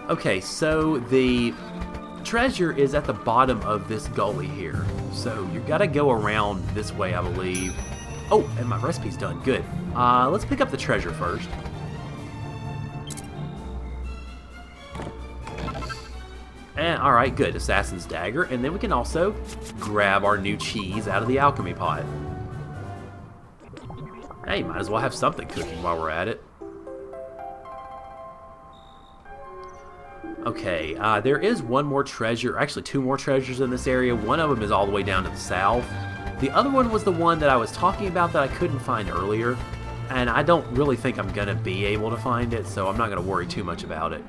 Okay, so the treasure is at the bottom of this gully here. So you gotta go around this way, I believe. Oh, and my recipe's done. Good. Let's pick up the treasure first. And alright, good. Assassin's Dagger. And then we can also grab our new cheese out of the alchemy pot. Hey, might as well have something cooking while we're at it. Okay, there is one more treasure, actually two more treasures in this area. One of them is all the way down to the south. The other one was the one that I was talking about that I couldn't find earlier. And I don't really think I'm going to be able to find it, so I'm not going to worry too much about it.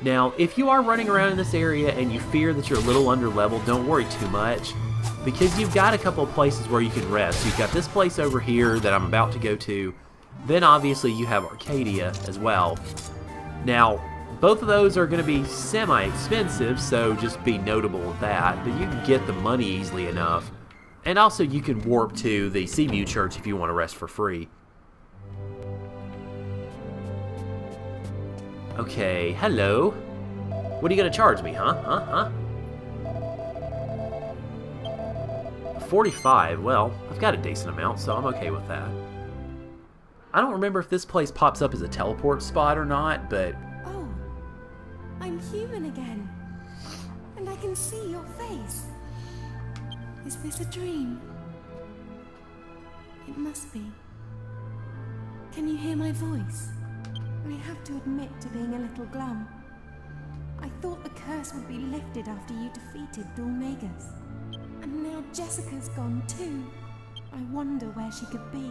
Now, if you are running around in this area and you fear that you're a little under leveled, don't worry too much, because you've got a couple of places where you can rest. You've got this place over here that I'm about to go to. Then obviously you have Arcadia as well. Now, both of those are going to be semi-expensive, so just be notable of that, but you can get the money easily enough. And also you can warp to the Seaview Church if you want to rest for free. Okay, hello. What are you going to charge me, huh? 45, well, I've got a decent amount, so I'm okay with that. I don't remember if this place pops up as a teleport spot or not, but... Oh, I'm human again. And I can see your face. Is this a dream? It must be. Can you hear my voice? I have to admit to being a little glum. I thought the curse would be lifted after you defeated Dulmagus. And now Jessica's gone too. I wonder where she could be.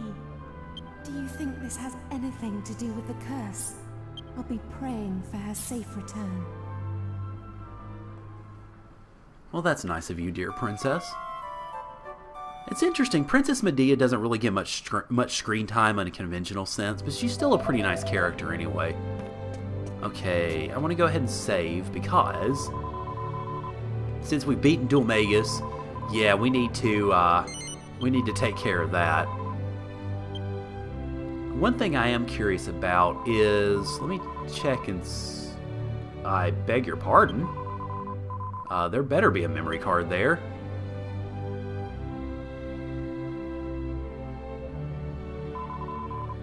Do you think this has anything to do with the curse? I'll be praying for her safe return. Well, that's nice of you, dear princess. It's interesting, Princess Medea doesn't really get much screen time in a conventional sense, but she's still a pretty nice character anyway. Okay, I want to go ahead and save because since we've beaten Dulmagus, yeah, we need to take care of that. One thing I am curious about is, let me check and I beg your pardon. There better be a memory card there.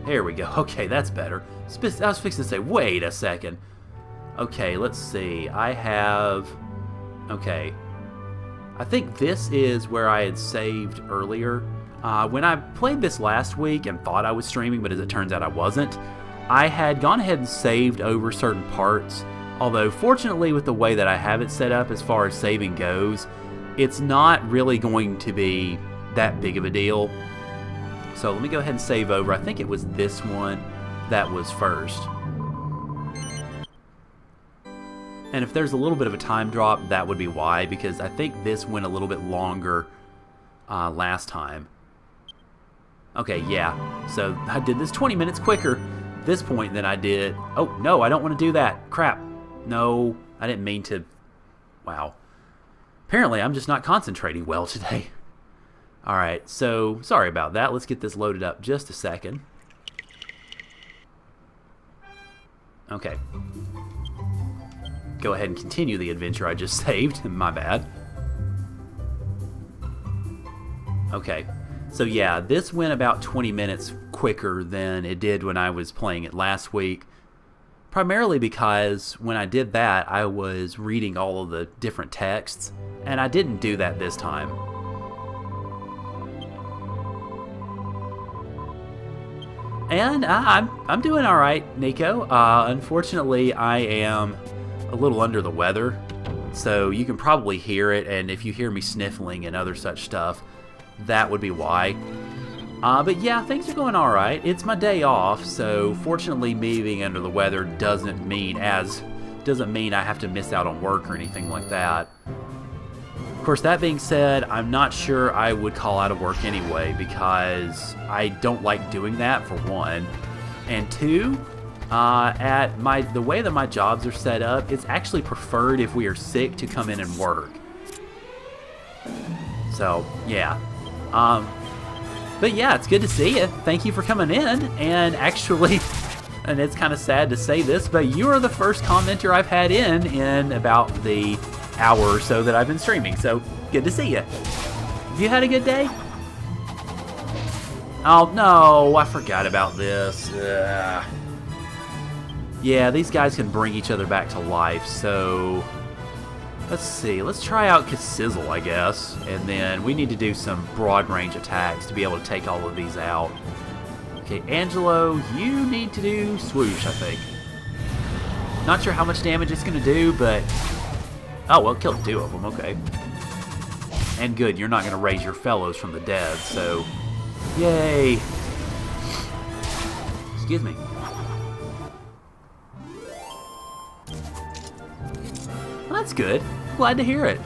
There we go. Okay, that's better. I was fixing to say, wait a second. Okay, let's see. I have... Okay. I think this is where I had saved earlier. When I played this last week and thought I was streaming, but as it turns out I wasn't, I had gone ahead and saved over certain parts. Although, fortunately, with the way that I have it set up as far as saving goes, it's not really going to be that big of a deal. So let me go ahead and save over. I think it was this one that was first. And if there's a little bit of a time drop, that would be why, because I think this went a little bit longer last time. Okay, yeah. So I did this 20 minutes quicker at this point than I did. Oh, no, I don't want to do that. Crap. No, I didn't mean to. Wow. Apparently, I'm just not concentrating well today. Alright, so sorry about that. Let's get this loaded up just a second. Okay. Go ahead and continue the adventure I just saved. My bad. Okay. So yeah, this went about 20 minutes quicker than it did when I was playing it last week. Primarily because when I did that, I was reading all of the different texts, and I didn't do that this time. And I'm doing all right, Nico. Unfortunately, I am a little under the weather, so you can probably hear it, and if you hear me sniffling and other such stuff, that would be why. But yeah, things are going all right. It's my day off, so fortunately me being under the weather doesn't mean I have to miss out on work or anything like that. Of course, that being said, I'm not sure I would call out of work anyway, because I don't like doing that, for one. And two, the way that my jobs are set up, it's actually preferred if we are sick to come in and work. So, yeah. But yeah, it's good to see you. Thank you for coming in. And actually, and it's kind of sad to say this, but you are the first commenter I've had in about the hour or so that I've been streaming, so good to see you. Have you had a good day? Oh, no, I forgot about this. Yeah, these guys can bring each other back to life, so... Let's see, let's try out Sizzle, I guess, and then we need to do some broad range attacks to be able to take all of these out. Okay, Angelo, you need to do Swoosh, I think. Not sure how much damage it's going to do, but... Oh, well, it killed 2 of them, okay. And good, you're not going to raise your fellows from the dead, so... Yay! Excuse me. Well, that's good. Glad to hear it.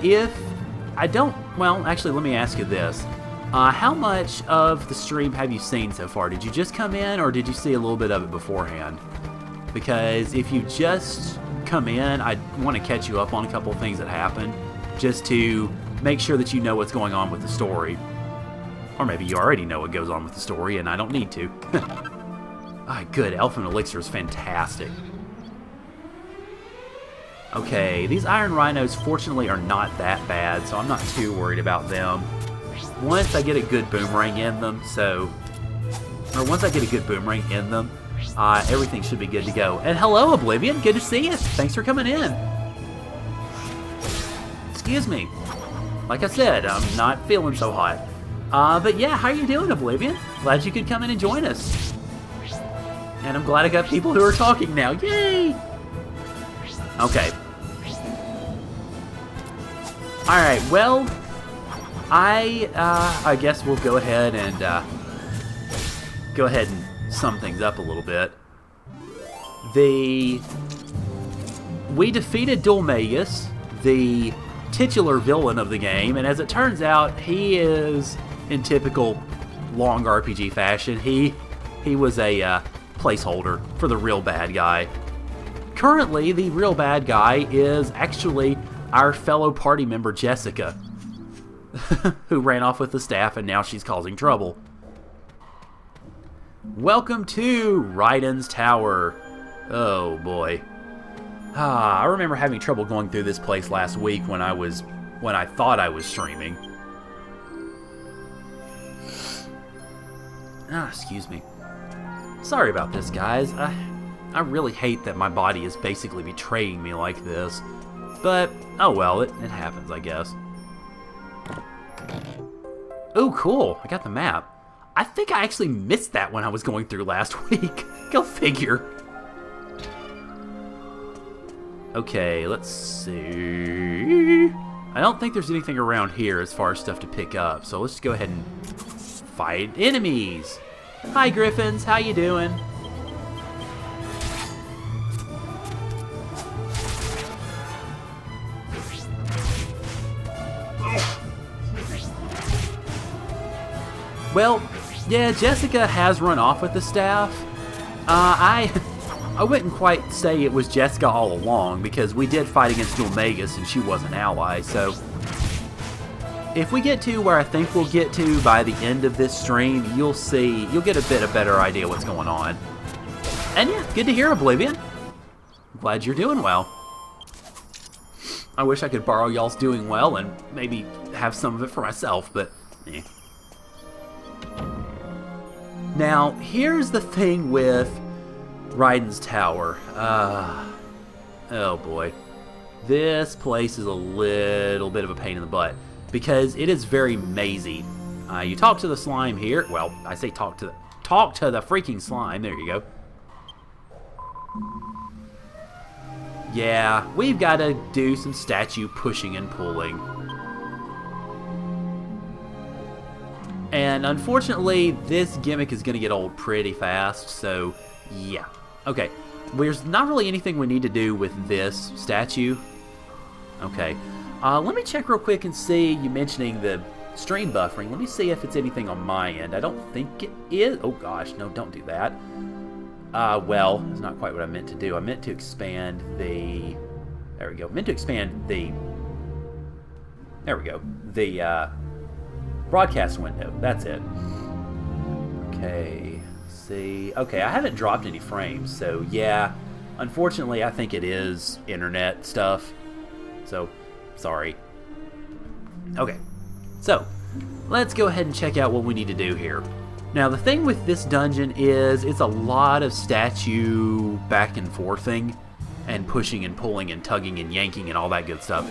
If I don't... Well, actually, let me ask you this. How much of the stream have you seen so far? Did you just come in, or did you see a little bit of it beforehand? Because if you just come in, I want to catch you up on a couple of things that happened, just to make sure that you know what's going on with the story. Or maybe you already know what goes on with the story, and I don't need to. Good. Elfin Elixir is fantastic. Okay, these Iron Rhinos fortunately are not that bad, so I'm not too worried about them. Once I get a good boomerang in them, everything should be good to go. And hello, Oblivion, good to see you. Thanks for coming in. Excuse me. Like I said, I'm not feeling so hot. But yeah, how you doing, Oblivion? Glad you could come in and join us. And I'm glad I got people who are talking now. Yay! Okay. Alright, well, I guess we'll go ahead and sum things up a little bit. We defeated Dulmagus, the titular villain of the game, and as it turns out, he is, in typical long RPG fashion, he was a placeholder for the real bad guy. Currently, the real bad guy is actually our fellow party member Jessica, who ran off with the staff and now she's causing trouble. Welcome to Raiden's Tower. Oh boy. I remember having trouble going through this place last week when I thought I was streaming. Excuse me. Sorry about this, guys. I really hate that my body is basically betraying me like this. But, oh well, it happens, I guess. Oh, cool. I got the map. I think I actually missed that when I was going through last week. Go figure. Okay, let's see. I don't think there's anything around here as far as stuff to pick up, so let's just go ahead and fight enemies. Hi, Griffins. How you doing? Well, yeah, Jessica has run off with the staff. I wouldn't quite say it was Jessica all along, because we did fight against Dulmagus and she was an ally, so... If we get to where I think we'll get to by the end of this stream, you'll get a better idea what's going on. And yeah, good to hear, Oblivion. I'm glad you're doing well. I wish I could borrow y'all's doing well and maybe have some of it for myself, but eh. Now, here's the thing with Raiden's Tower. Oh boy. This place is a little bit of a pain in the butt, because it is very mazy. You talk to the slime here. Well, I say talk to the freaking slime. There you go. Yeah, we've got to do some statue pushing and pulling. And unfortunately, this gimmick is going to get old pretty fast, so yeah. Okay, there's not really anything we need to do with this statue. Okay, let me check real quick and see, you mentioning the stream buffering. Let me see if it's anything on my end. I don't think it is. Oh gosh, no, don't do that. Well, it's not quite what I meant to do. I meant to expand the... There we go. I meant to expand the... There we go. The, broadcast window. That's it. Okay. see. Okay, I haven't dropped any frames, so yeah. Unfortunately, I think it is internet stuff. So, sorry. Okay, so let's go ahead and check out what we need to do here. Now, the thing with this dungeon is it's a lot of statue back and forthing and pushing and pulling and tugging and yanking and all that good stuff.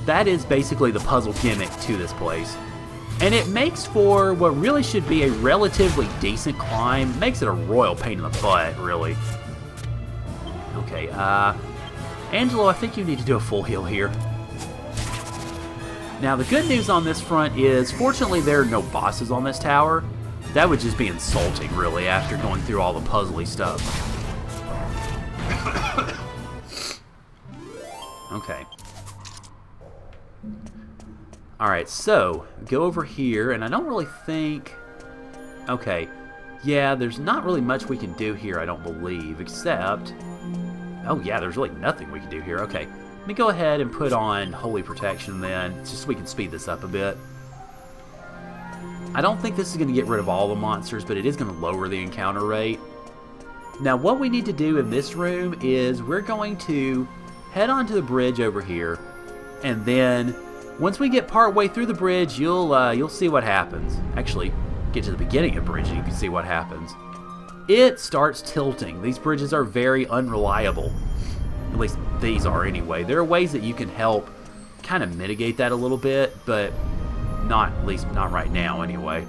That is basically the puzzle gimmick to this place. And it makes for what really should be a relatively decent climb. It makes it a royal pain in the butt, really. Okay, Angelo, I think you need to do a full heal here. Now, the good news on this front is, fortunately, there are no bosses on this tower. That would just be insulting, really, after going through all the puzzly stuff. Okay. Alright, so, go over here, and I don't really think... Okay, yeah, there's not really much we can do here, I don't believe, except... Oh yeah, there's really nothing we can do here. Okay, let me go ahead and put on Holy Protection then, just so we can speed this up a bit. I don't think this is going to get rid of all the monsters, but it is going to lower the encounter rate. Now, what we need to do in this room is we're going to head onto the bridge over here, and then once we get part way through the bridge, you'll see what happens. Actually, get to the beginning of the bridge and you can see what happens. It starts tilting. These bridges are very unreliable. At least these are anyway. There are ways that you can help kind of mitigate that a little bit, but at least not right now anyway.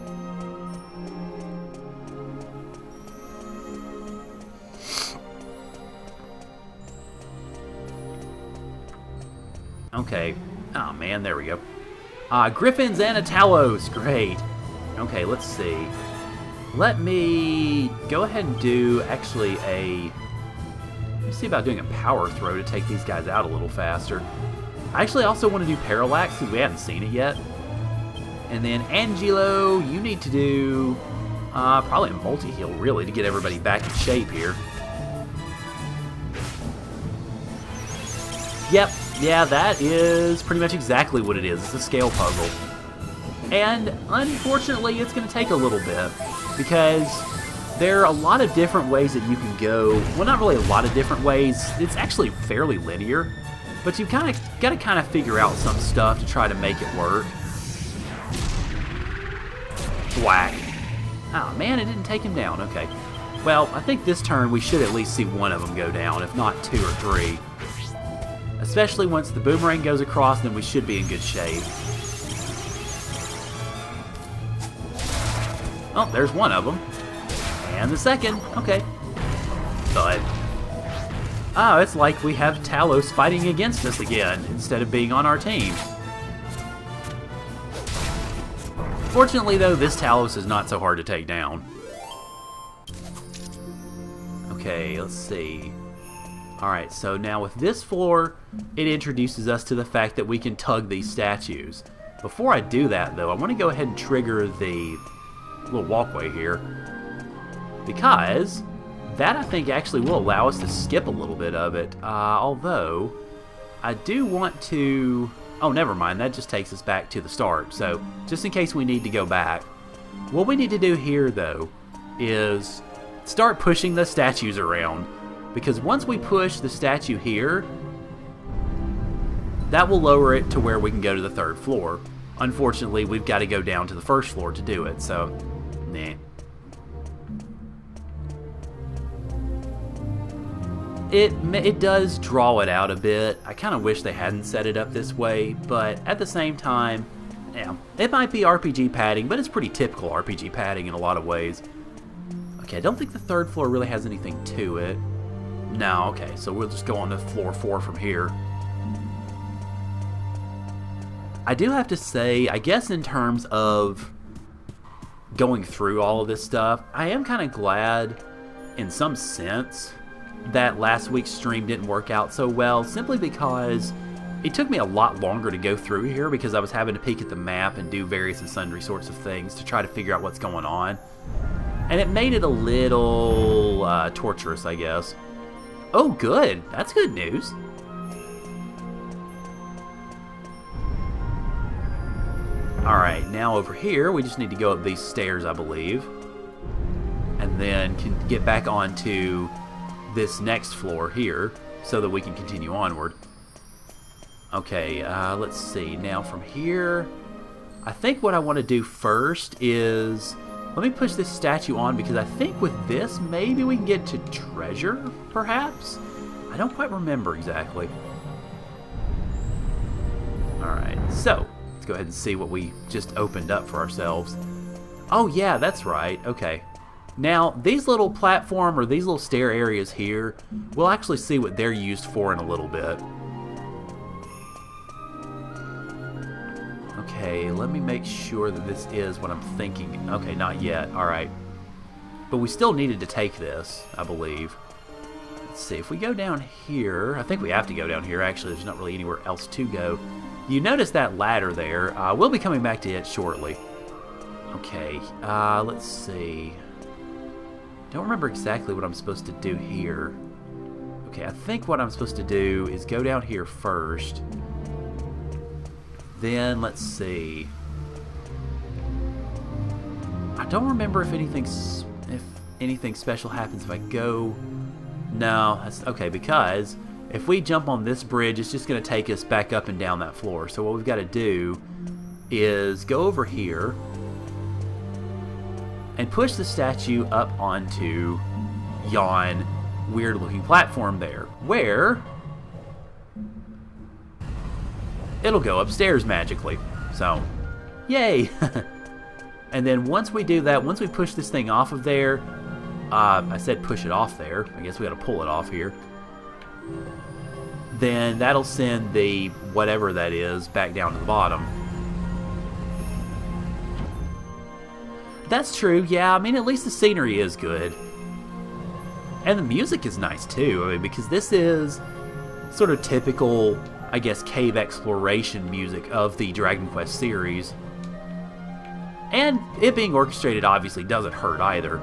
Okay. Oh man, there we go. Griffins and a Talos. Great. Okay, let's see. Let me go ahead and do actually let me see about doing a power throw to take these guys out a little faster. I actually also want to do Parallax because we haven't seen it yet. And then Angelo, you need to do probably a multi-heal really to get everybody back in shape here. Yep, yeah, that is pretty much exactly what it is. It's a scale puzzle. And unfortunately, it's going to take a little bit because there are a lot of different ways that you can go. Well, not really a lot of different ways. It's actually fairly linear, but you've got to kind of figure out some stuff to try to make it work. Whack. Oh man, it didn't take him down. Okay. Well, I think this turn we should at least see one of them go down, if not two or three. Especially once the boomerang goes across, then we should be in good shape. Oh, there's one of them. And the second. Okay. Thud. Oh, it's like we have Talos fighting against us again, instead of being on our team. Fortunately, though, this Talos is not so hard to take down. Okay, let's see. Alright, so now with this floor, it introduces us to the fact that we can tug these statues. Before I do that, though, I want to go ahead and trigger the little walkway here, because that, I think, actually will allow us to skip a little bit of it. Although, I do want to... Oh, never mind. That just takes us back to the start. So, just in case we need to go back. What we need to do here, though, is start pushing the statues around. Because once we push the statue here, that will lower it to where we can go to the third floor. Unfortunately, we've got to go down to the first floor to do it, so, nah. It does draw it out a bit. I kind of wish they hadn't set it up this way, but at the same time, yeah, it might be RPG padding, but it's pretty typical RPG padding in a lot of ways. Okay, I don't think the third floor really has anything to it. No, okay, so we'll just go on to floor 4 from here. I do have to say, I guess in terms of going through all of this stuff, I am kind of glad, in some sense, that last week's stream didn't work out so well, simply because it took me a lot longer to go through here because I was having to peek at the map and do various and sundry sorts of things to try to figure out what's going on. And it made it a little torturous, I guess. Oh, good. That's good news. Alright, now over here, we just need to go up these stairs, I believe. And and then can get back onto this next floor here so that we can continue onward. Okay, let's see. Now from here, I think what I want to do first is, let me push this statue on, because I think with this, maybe we can get to treasure, perhaps? I don't quite remember exactly. Alright, so, let's go ahead and see what we just opened up for ourselves. Oh yeah, that's right, okay. Now, these little platform, or these little stair areas here, we'll actually see what they're used for in a little bit. Okay, let me make sure that this is what I'm thinking. Okay, not yet. Alright. But we still needed to take this, I believe. Let's see. If we go down here... I think we have to go down here, actually. There's not really anywhere else to go. You notice that ladder there. We'll be coming back to it shortly. Okay, let's see. Don't remember exactly what I'm supposed to do here. Okay, I think what I'm supposed to do is go down here first. Then, let's see. I don't remember if anything special happens if I go... No, that's okay, because if we jump on this bridge, it's just going to take us back up and down that floor. So what we've got to do is go over here and push the statue up onto yon weird-looking platform there, where it'll go upstairs magically. So, yay! And then once we do that, once we push this thing off of there, I said push it off there. I guess we got to pull it off here. Then that'll send the whatever that is back down to the bottom. That's true, yeah. I mean, at least the scenery is good. And the music is nice, too. I mean, because this is sort of typical, I guess, cave exploration music of the Dragon Quest series. And it being orchestrated obviously doesn't hurt either.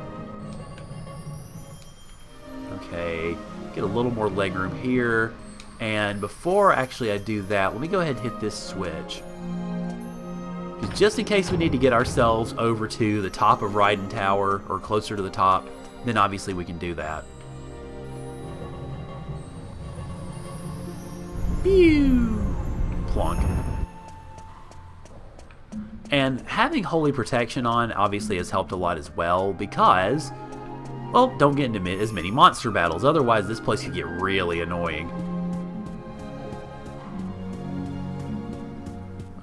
Okay, get a little more legroom here. And before actually I do that, let me go ahead and hit this switch. Because just in case we need to get ourselves over to the top of Raiden Tower, or closer to the top, then obviously we can do that. Pew! Plonk. And having Holy Protection on obviously has helped a lot as well, because, well, don't get into as many monster battles, otherwise this place could get really annoying.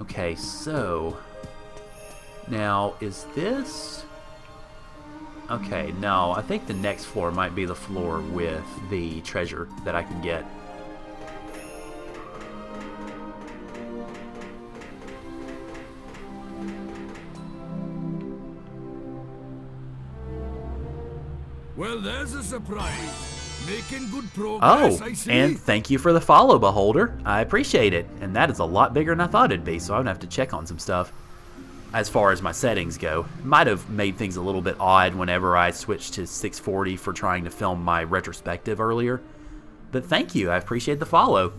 Okay, so now is this... Okay, no, I think the next floor might be the floor with the treasure that I can get. Well, there's a surprise. Making good progress, I see. And thank you for the follow, Beholder. I appreciate it. And that is a lot bigger than I thought it'd be, so I'm gonna have to check on some stuff. As far as my settings go, might have made things a little bit odd whenever I switched to 640 for trying to film my retrospective earlier. But thank you, I appreciate the follow.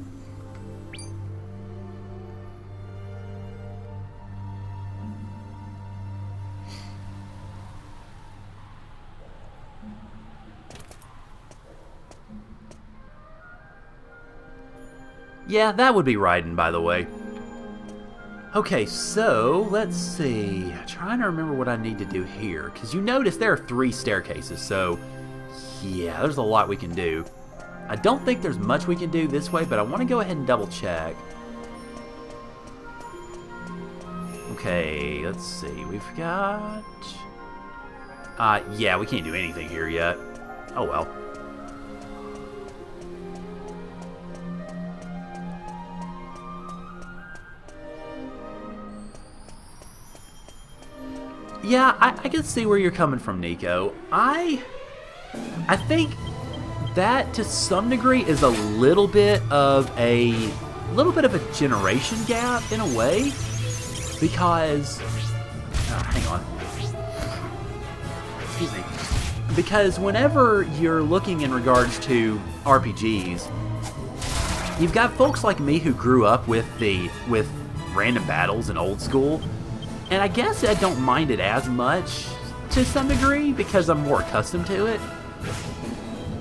Yeah, that would be Raiden, by the way. Okay, so, let's see. I'm trying to remember what I need to do here. Because you notice there are 3 staircases, so... yeah, there's a lot we can do. I don't think there's much we can do this way, but I want to go ahead and double check. Okay, let's see. We've got... yeah, we can't do anything here yet. Oh well. Yeah, I can see where you're coming from, Nico. I think that to some degree is a little bit of a generation gap in a way, because hang on, excuse me, because whenever you're looking in regards to RPGs, you've got folks like me who grew up with random battles and old school. And I guess I don't mind it as much to some degree because I'm more accustomed to it.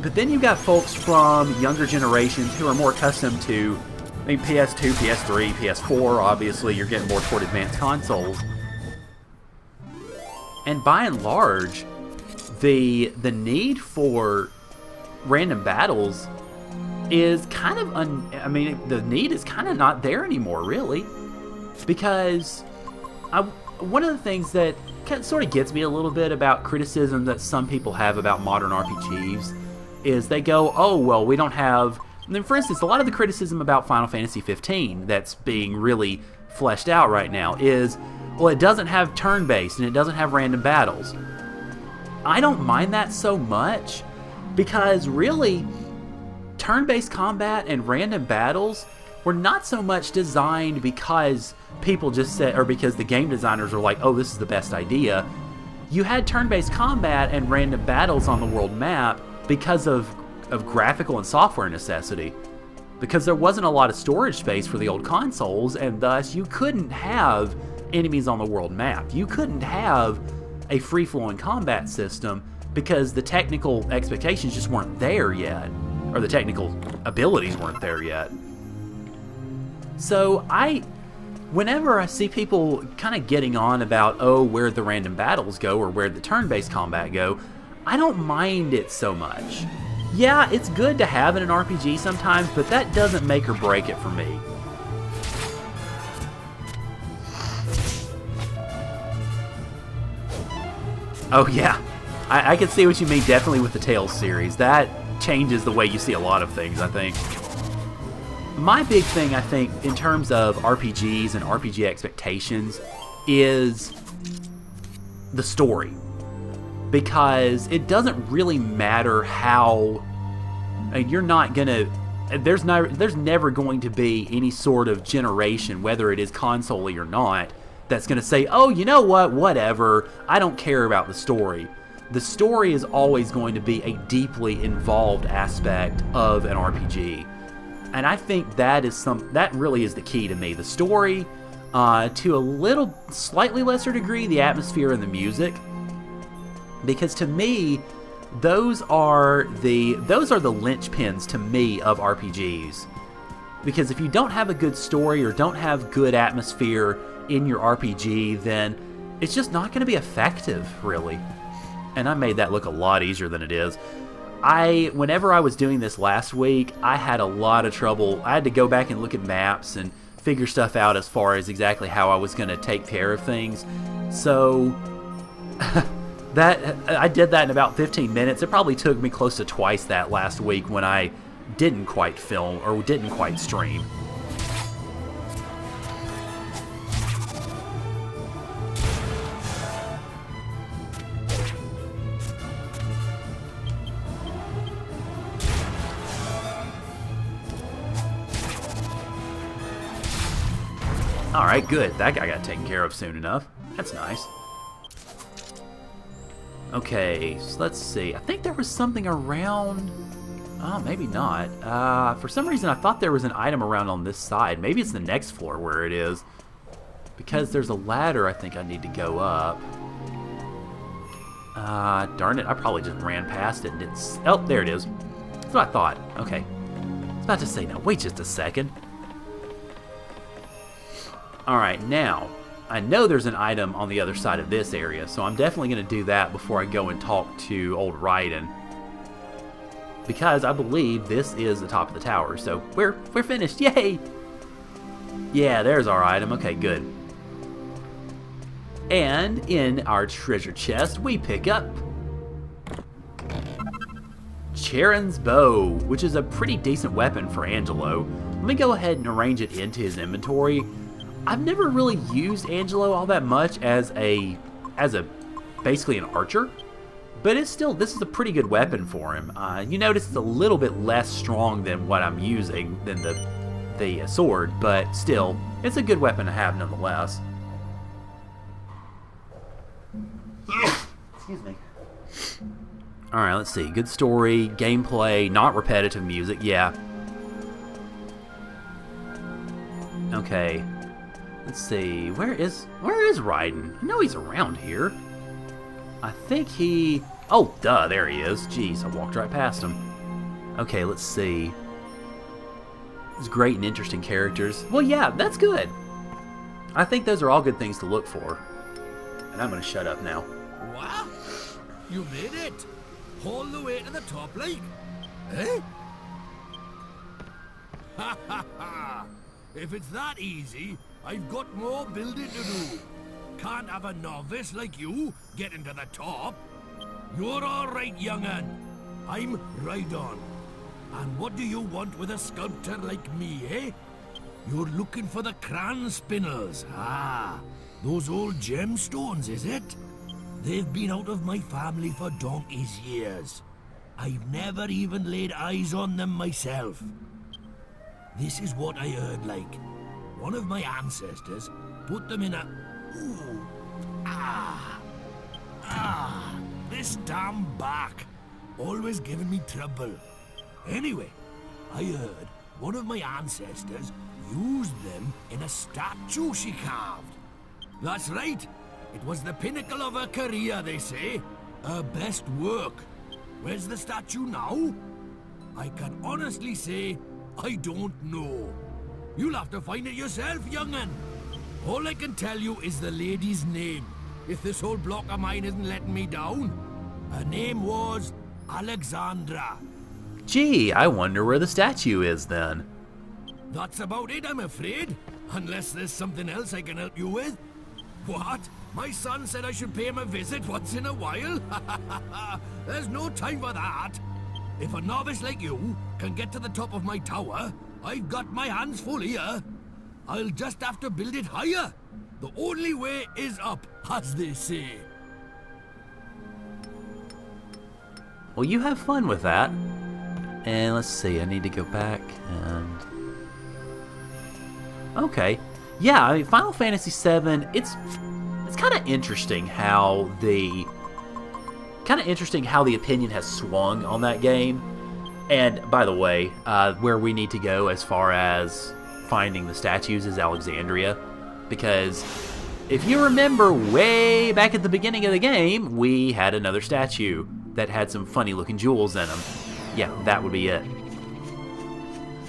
But then you've got folks from younger generations who are more accustomed to, I mean, PS2, PS3, PS4, obviously you're getting more toward advanced consoles. And by and large, the need for random battles is kind of, the need is kind of not there anymore, really. Because one of the things that sort of gets me a little bit about criticism that some people have about modern RPGs is they go, oh, well, we don't have... And then, for instance, a lot of the criticism about Final Fantasy 15 that's being really fleshed out right now is, well, it doesn't have turn-based and it doesn't have random battles. I don't mind that so much because, really, turn-based combat and random battles were not so much designed because people just said, or because the game designers were like, oh, this is the best idea. You had turn-based combat and random battles on the world map because of graphical and software necessity. Because there wasn't a lot of storage space for the old consoles, and thus you couldn't have enemies on the world map. You couldn't have a free-flowing combat system because the technical expectations just weren't there yet, or the technical abilities weren't there yet. So whenever I see people kind of getting on about, oh, where the random battles go or where the turn-based combat go, I don't mind it so much. Yeah, it's good to have in an RPG sometimes, but that doesn't make or break it for me. Oh yeah, I can see what you mean definitely with the Tales series. That changes the way you see a lot of things, I think. My big thing, I think, in terms of RPGs and RPG expectations is the story. Because it doesn't really matter how... you're not gonna... There's never going to be any sort of generation, whether it is console-y or not, that's gonna say, oh, you know what, whatever, I don't care about the story. The story is always going to be a deeply involved aspect of an RPG. And I think that really is the key to me. The story, to a slightly lesser degree, the atmosphere and the music. Because to me, those are the linchpins to me of RPGs. Because if you don't have a good story or don't have good atmosphere in your RPG, then it's just not going to be effective, really. And I made that look a lot easier than it is. Whenever I was doing this last week, I had a lot of trouble. I had to go back and look at maps and figure stuff out as far as exactly how I was going to take care of things. So... I did that in about 15 minutes. It probably took me close to twice that last week when I didn't quite film or didn't quite stream. Alright, good. That guy got taken care of soon enough. That's nice. Okay, so let's see. I think there was something around... Oh, maybe not. For some reason, I thought there was an item around on this side. Maybe it's the next floor where it is. Because there's a ladder I think I need to go up. Darn it. I probably just ran past it and didn't... Oh, there it is. That's what I thought. Okay. I was about to say, now, wait just a second. Alright, now... I know there's an item on the other side of this area, so I'm definitely going to do that before I go and talk to old Raiden. Because I believe this is the top of the tower, so we're finished, yay! Yeah, there's our item, okay, good. And in our treasure chest, we pick up Charon's bow, which is a pretty decent weapon for Angelo. Let me go ahead and arrange it into his inventory. I've never really used Angelo all that much as basically an archer, but this is a pretty good weapon for him. You notice it's a little bit less strong than what I'm using than the sword, but still, it's a good weapon to have nonetheless. Excuse me. Alright, let's see. Good story, gameplay, not repetitive music, yeah. Okay. Let's see, where is Raiden? I know he's around here. I think he... Oh, duh, there he is. Jeez, I walked right past him. Okay, let's see. These great and interesting characters. Well, yeah, that's good. I think those are all good things to look for. And I'm going to shut up now. What? You made it? All the way to the top, like? Eh? Ha ha ha! If it's that easy, I've got more building to do. Can't have a novice like you getting to the top. You're all right, young'un. I'm right on. And what do you want with a sculptor like me, eh? You're looking for the cran spinners. Ah, those old gemstones, is it? They've been out of my family for donkey's years. I've never even laid eyes on them myself. This is what I heard, like. One of my ancestors put them in a... Ooh. This damn back. Always giving me trouble. Anyway, I heard one of my ancestors used them in a statue she carved. That's right. It was the pinnacle of her career, they say. Her best work. Where's the statue now? I can honestly say, I don't know. You'll have to find it yourself, young'un. All I can tell you is the lady's name, if this whole block of mine isn't letting me down. Her name was Alexandra. Gee, I wonder where the statue is then. That's about it, I'm afraid. Unless there's something else I can help you with. What? My son said I should pay him a visit once in a while? There's no time for that. If a novice like you can get to the top of my tower, I've got my hands full here. I'll just have to build it higher. The only way is up, as they say. Well, you have fun with that. And let's see, I need to go back and... Okay. Yeah, I mean, Final Fantasy VII, it's kind of interesting how the... opinion has swung on that game. And, by the way, where we need to go as far as finding the statues is Alexandria. Because, if you remember way back at the beginning of the game, we had another statue that had some funny-looking jewels in them. Yeah, that would be it.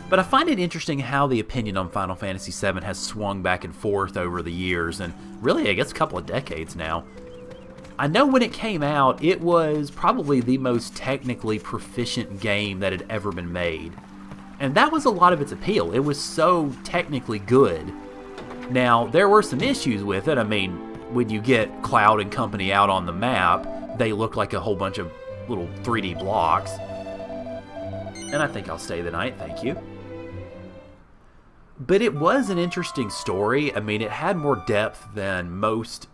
But I find it interesting how the opinion on Final Fantasy VII has swung back and forth over the years, and really, I guess, a couple of decades now. I know when it came out, it was probably the most technically proficient game that had ever been made. And that was a lot of its appeal. It was so technically good. Now, there were some issues with it. I mean, when you get Cloud and company out on the map, they look like a whole bunch of little 3D blocks. And I think I'll stay the night, thank you. But it was an interesting story. I mean, it had more depth than most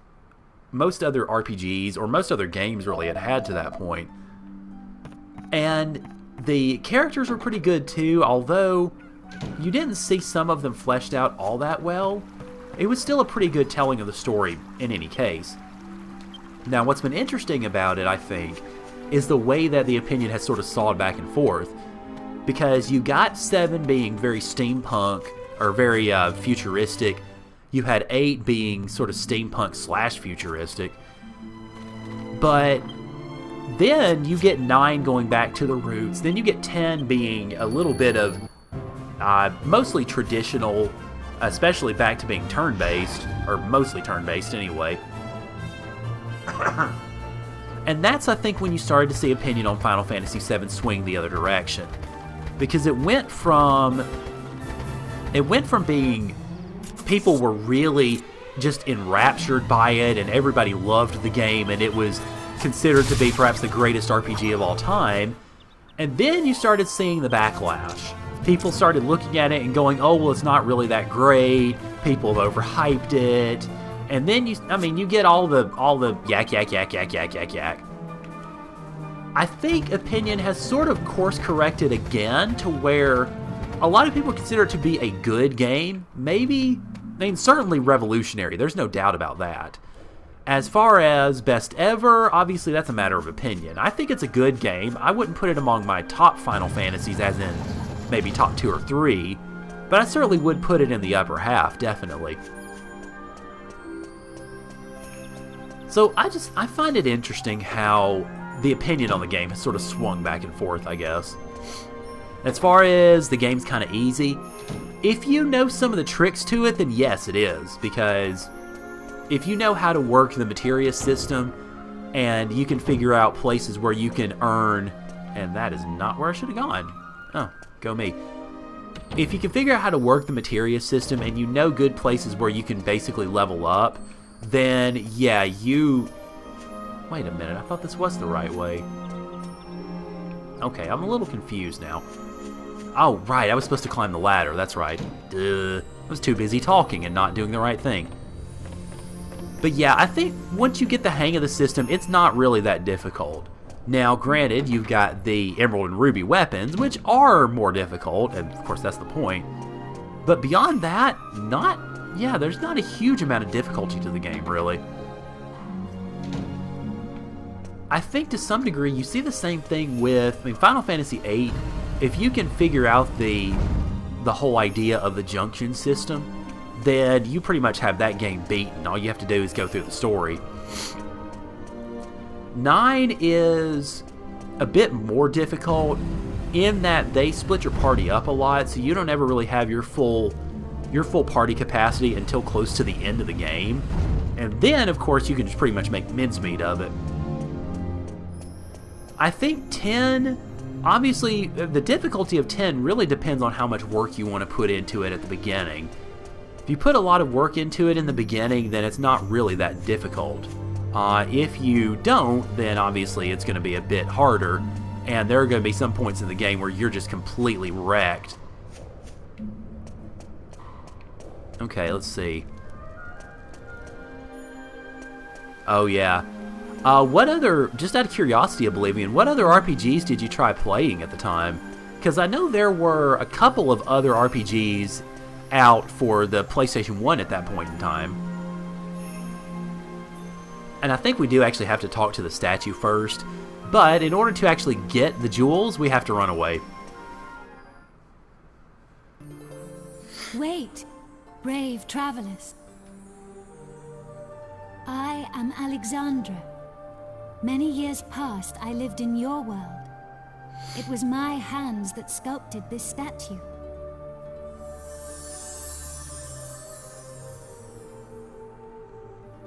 other RPGs, or most other games really had to that point. And the characters were pretty good too, although you didn't see some of them fleshed out all that well. It was still a pretty good telling of the story in any case. Now, what's been interesting about it, I think, is the way that the opinion has sort of sawed back and forth. Because you got 7 being very steampunk, or very futuristic. You had 8 being sort of steampunk / futuristic. But then you get 9 going back to the roots. Then you get 10 being a little bit of mostly traditional, especially back to being turn-based, or mostly turn-based anyway. And that's, I think, when you started to see opinion on Final Fantasy VII swing the other direction. Because it went from being people were really just enraptured by it and everybody loved the game and it was considered to be perhaps the greatest RPG of all time. And then you started seeing the backlash. People started looking at it and going, oh, well, it's not really that great. People have overhyped it. And then you get all the yak. I think opinion has sort of course corrected again to where a lot of people consider it to be a good game. Certainly revolutionary. There's no doubt about that. As far as best ever, obviously that's a matter of opinion. I think it's a good game. I wouldn't put it among my top Final Fantasies, as in maybe top 2 or 3, but I certainly would put it in the upper half, definitely. So I find it interesting how the opinion on the game has sort of swung back and forth, I guess. As far as the game's kind of easy, if you know some of the tricks to it, then yes, it is. Because if you know how to work the materia system, and you can figure out places where you can earn... And that is not where I should have gone. Oh, go me. If you can figure out how to work the materia system, and you know good places where you can basically level up, then yeah, you... Wait a minute, I thought this was the right way. Okay, I'm a little confused now. Oh, right, I was supposed to climb the ladder, that's right. Duh. I was too busy talking and not doing the right thing. But yeah, I think once you get the hang of the system, it's not really that difficult. Now, granted, you've got the Emerald and Ruby weapons, which are more difficult, and of course that's the point. But beyond that, there's not a huge amount of difficulty to the game, really. I think to some degree you see the same thing with, Final Fantasy VIII. If you can figure out the whole idea of the junction system, then you pretty much have that game beaten. All you have to do is go through the story. 9 is a bit more difficult in that they split your party up a lot, so you don't ever really have your full party capacity until close to the end of the game. And then, of course, you can just pretty much make mincemeat of it. I think 10, obviously, the difficulty of 10 really depends on how much work you want to put into it at the beginning. If you put a lot of work into it in the beginning, then it's not really that difficult. If you don't, then obviously it's going to be a bit harder, and there are going to be some points in the game where you're just completely wrecked. Okay, let's see. Oh yeah. What other, just out of curiosity, Oblivion, what other RPGs did you try playing at the time? Because I know there were a couple of other RPGs out for the PlayStation 1 at that point in time. And I think we do actually have to talk to the statue first, but in order to actually get the jewels, we have to run away. Wait, brave travelers. I am Alexandra. Many years past, I lived in your world. It was my hands that sculpted this statue.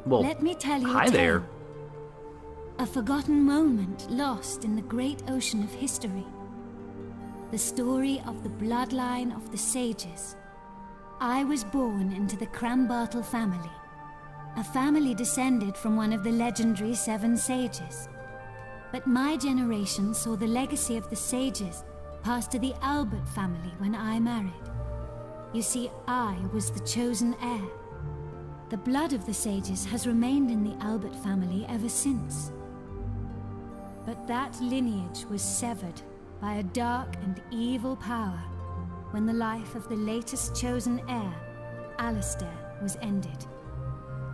Well, let me tell you hi a tale. there. A forgotten moment lost in the great ocean of history. The story of the bloodline of the sages. I was born into the Krambartle family. A family descended from one of the legendary 7 sages. But my generation saw the legacy of the sages pass to the Albert family when I married. You see, I was the chosen heir. The blood of the sages has remained in the Albert family ever since. But that lineage was severed by a dark and evil power when the life of the latest chosen heir, Alistair, was ended.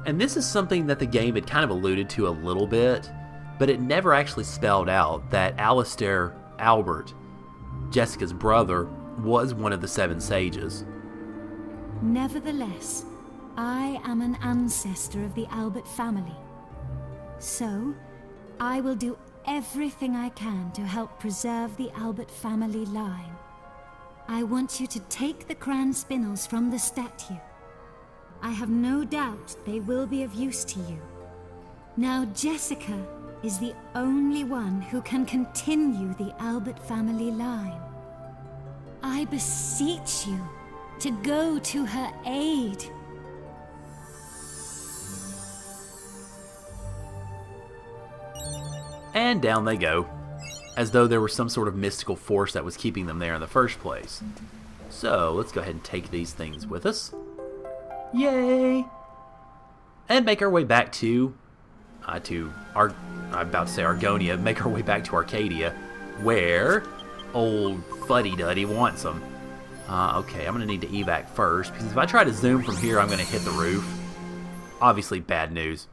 And this is something that the game had kind of alluded to a little bit, but it never actually spelled out that Alistair Albert, Jessica's brother, was one of the 7 sages. Nevertheless, I am an ancestor of the Albert family. So, I will do everything I can to help preserve the Albert family line. I want you to take the crayon spinels from the statue. I have no doubt they will be of use to you. Now, Jessica is the only one who can continue the Albert family line. I beseech you to go to her aid. And down they go, as though there was some sort of mystical force that was keeping them there in the first place. So, let's go ahead and take these things with us. Yay! And make our way back to I'm about to say Argonia, make our way back to Arcadia, where old Fuddy-Duddy wants them. Okay, I'm going to need to evac first, because if I try to zoom from here, I'm going to hit the roof. Obviously, bad news.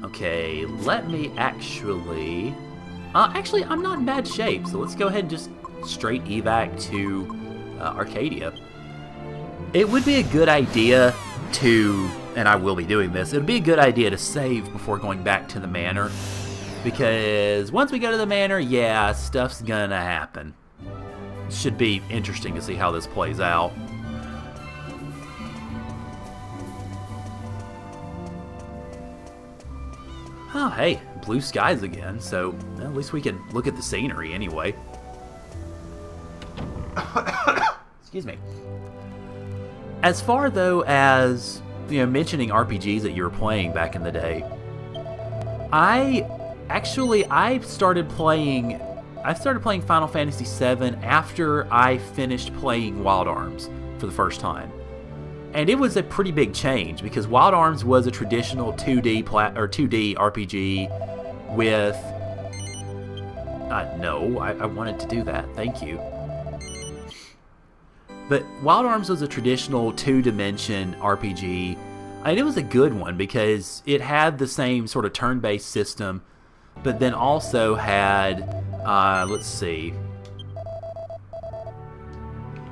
Okay, let me actually... actually, I'm not in bad shape, so let's go ahead and just straight evac to Arcadia. It would be a good idea to and I will be doing this, it would be a good idea to save before going back to the manor. Because once we go to the manor, yeah, stuff's gonna happen. It should be interesting to see how this plays out. Oh, hey, blue skies again, so at least we can look at the scenery anyway. Excuse me. As far, though, as, mentioning RPGs that you were playing back in the day, I started playing Final Fantasy VII after I finished playing Wild Arms for the first time. And it was a pretty big change, because Wild Arms was a traditional 2D RPG with... no, I wanted to do that. Thank you. But Wild Arms was a traditional 2-dimension RPG, and it was a good one because it had the same sort of turn-based system, but then also had,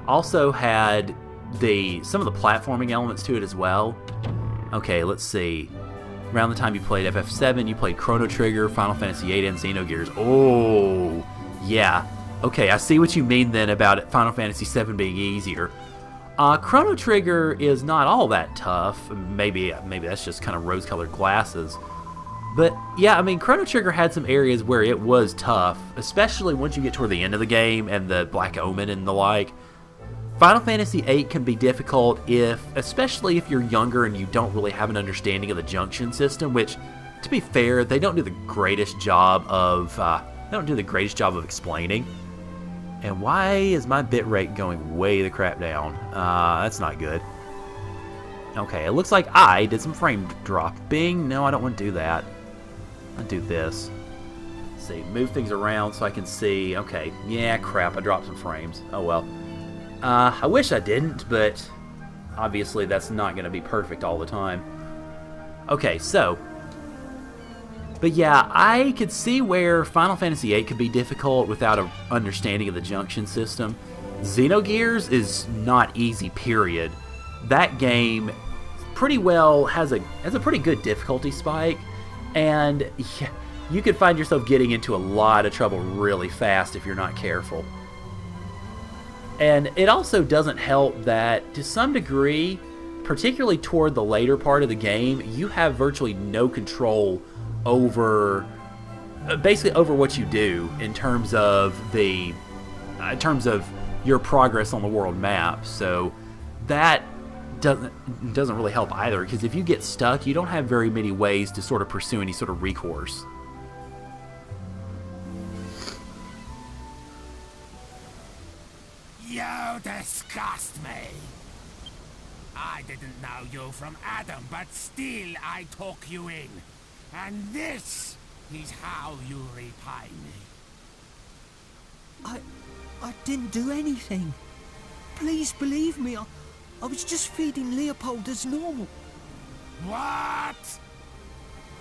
also had some of the platforming elements to it as well. Okay, let's see. Around the time you played FF7, you played Chrono Trigger, Final Fantasy VIII, and Xenogears. Oh, yeah. Okay, I see what you mean then about Final Fantasy VII being easier. Chrono Trigger is not all that tough. Maybe that's just kind of rose-colored glasses. But yeah, I mean, Chrono Trigger had some areas where it was tough, especially once you get toward the end of the game and the Black Omen and the like. Final Fantasy VIII can be difficult especially if you're younger and you don't really have an understanding of the junction system, which, to be fair, they don't do the greatest job of explaining. And why is my bitrate going way the crap down? That's not good. Okay, it looks like I did some frame dropping. No, I don't want to do that. I'll do this. Let's see, move things around so I can see. Okay, yeah, crap, I dropped some frames. Oh well. I wish I didn't, but obviously that's not going to be perfect all the time. Okay, so... But yeah, I could see where Final Fantasy VIII could be difficult without an understanding of the junction system. Xenogears is not easy, period. That game pretty well has a pretty good difficulty spike, and yeah, you could find yourself getting into a lot of trouble really fast if you're not careful. And it also doesn't help that, to some degree, particularly toward the later part of the game, you have virtually no control over what you do in terms of your progress on the world map. So that doesn't really help either, because if you get stuck, you don't have very many ways to sort of pursue any sort of recourse. You disgust me. I didn't know you from Adam, but still I took you in. And this is how you repay me. I didn't do anything. Please believe me, I was just feeding Leopold as normal. What?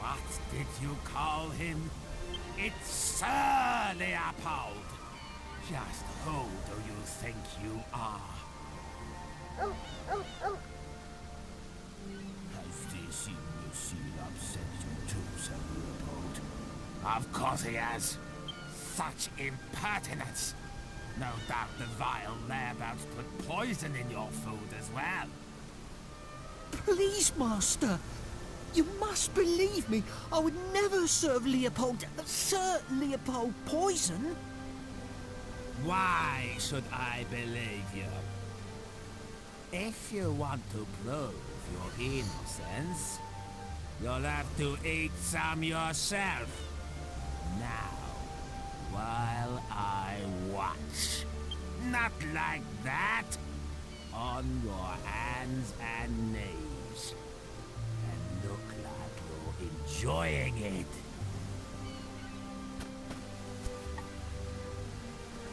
What did you call him? It's Sir Leopold. Just who do you think you are? Has this imbecile upset you too, Sir Leopold? Of course he has. Such impertinence. No doubt the vile layabouts put poison in your food as well. Please, Master. You must believe me. I would never serve Leopold, Sir Leopold, poison. Why should I believe you? If you want to prove your innocence, you'll have to eat some yourself. Now, while I watch. Not like that. On your hands and knees. And look like you're enjoying it.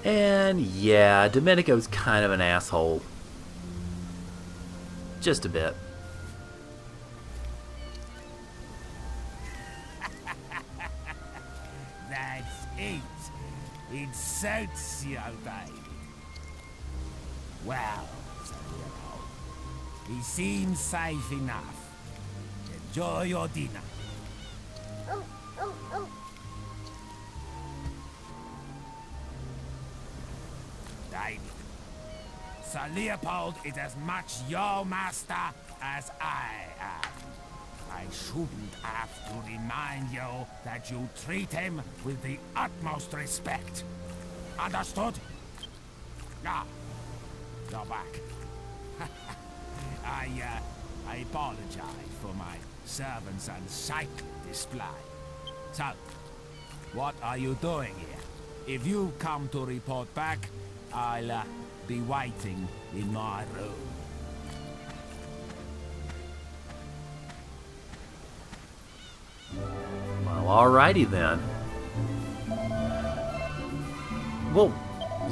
And yeah, Domenico's kind of an asshole. Just a bit. That's it. It suits you, baby. Well, Sir Leopold, he seems safe enough. Enjoy your dinner. David, Sir Leopold is as much your master as I am. I shouldn't have to remind you that you treat him with the utmost respect. Understood? Ah, you're back. I apologize for my servant's unsightly display. So, what are you doing here? If you come to report back, I'll be waiting in my room. Well, alrighty then. Well,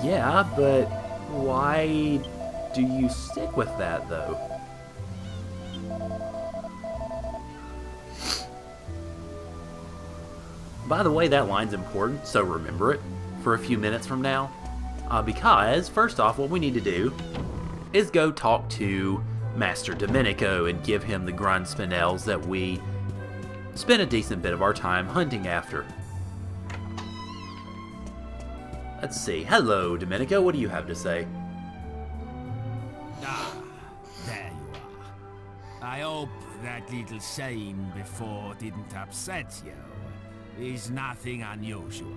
yeah, but why do you stick with that, though? By the way, that line's important, so remember it for a few minutes from now. Because, first off, what we need to do is go talk to Master Domenico and give him the Grunspinels that we spent a decent bit of our time hunting after. Let's see. Hello, Domenico. What do you have to say? Ah, there you are. I hope that little scene before didn't upset you. It's nothing unusual.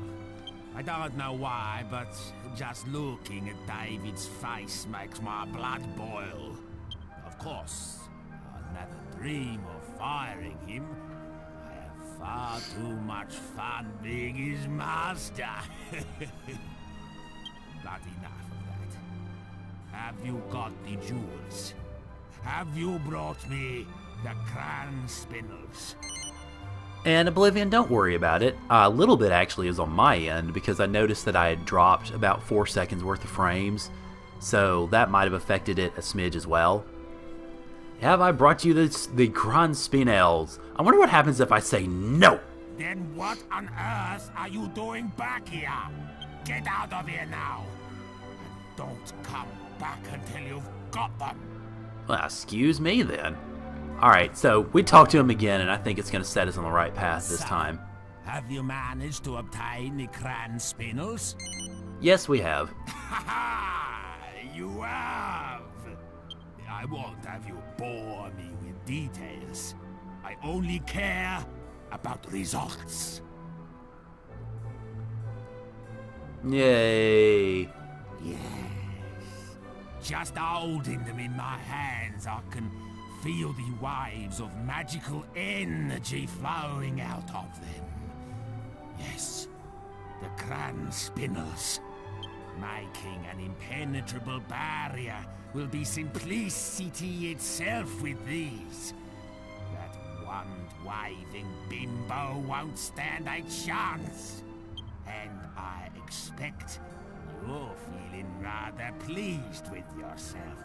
I don't know why, but just looking at David's face makes my blood boil. Of course, I'd never dream of firing him. I have far too much fun being his master. But enough of that. Have you got the jewels? Have you brought me the crown spindles? And Oblivion, don't worry about it. A little bit actually is on my end because I noticed that I had dropped about 4 seconds worth of frames, so that might have affected it a smidge as well. Have I brought you the Grunspinels? I wonder what happens if I say no. Then what on earth are you doing back here? Get out of here now. And don't come back until you've got them. Well, excuse me then. Alright, so we talked to him again, and I think it's going to set us on the right path this time. Have you managed to obtain the crown spindles? Yes, we have. Ha ha! You have! I won't have you bore me with details. I only care about results. Yay. Yes. Just holding them in my hands, I can feel the waves of magical energy flowing out of them. Yes, the crown spindles. Making an impenetrable barrier will be simplicity itself with these. That wand-waving bimbo won't stand a chance. And I expect you're feeling rather pleased with yourself.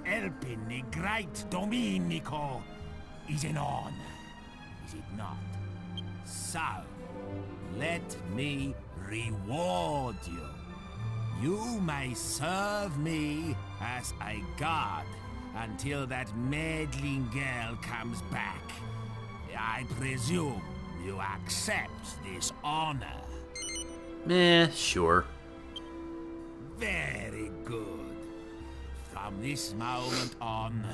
Helping the great Domenico is an honor, is it not? So, let me reward you. You may serve me as a guard until that meddling girl comes back. I presume you accept this honor. Sure. Very good. From this moment on,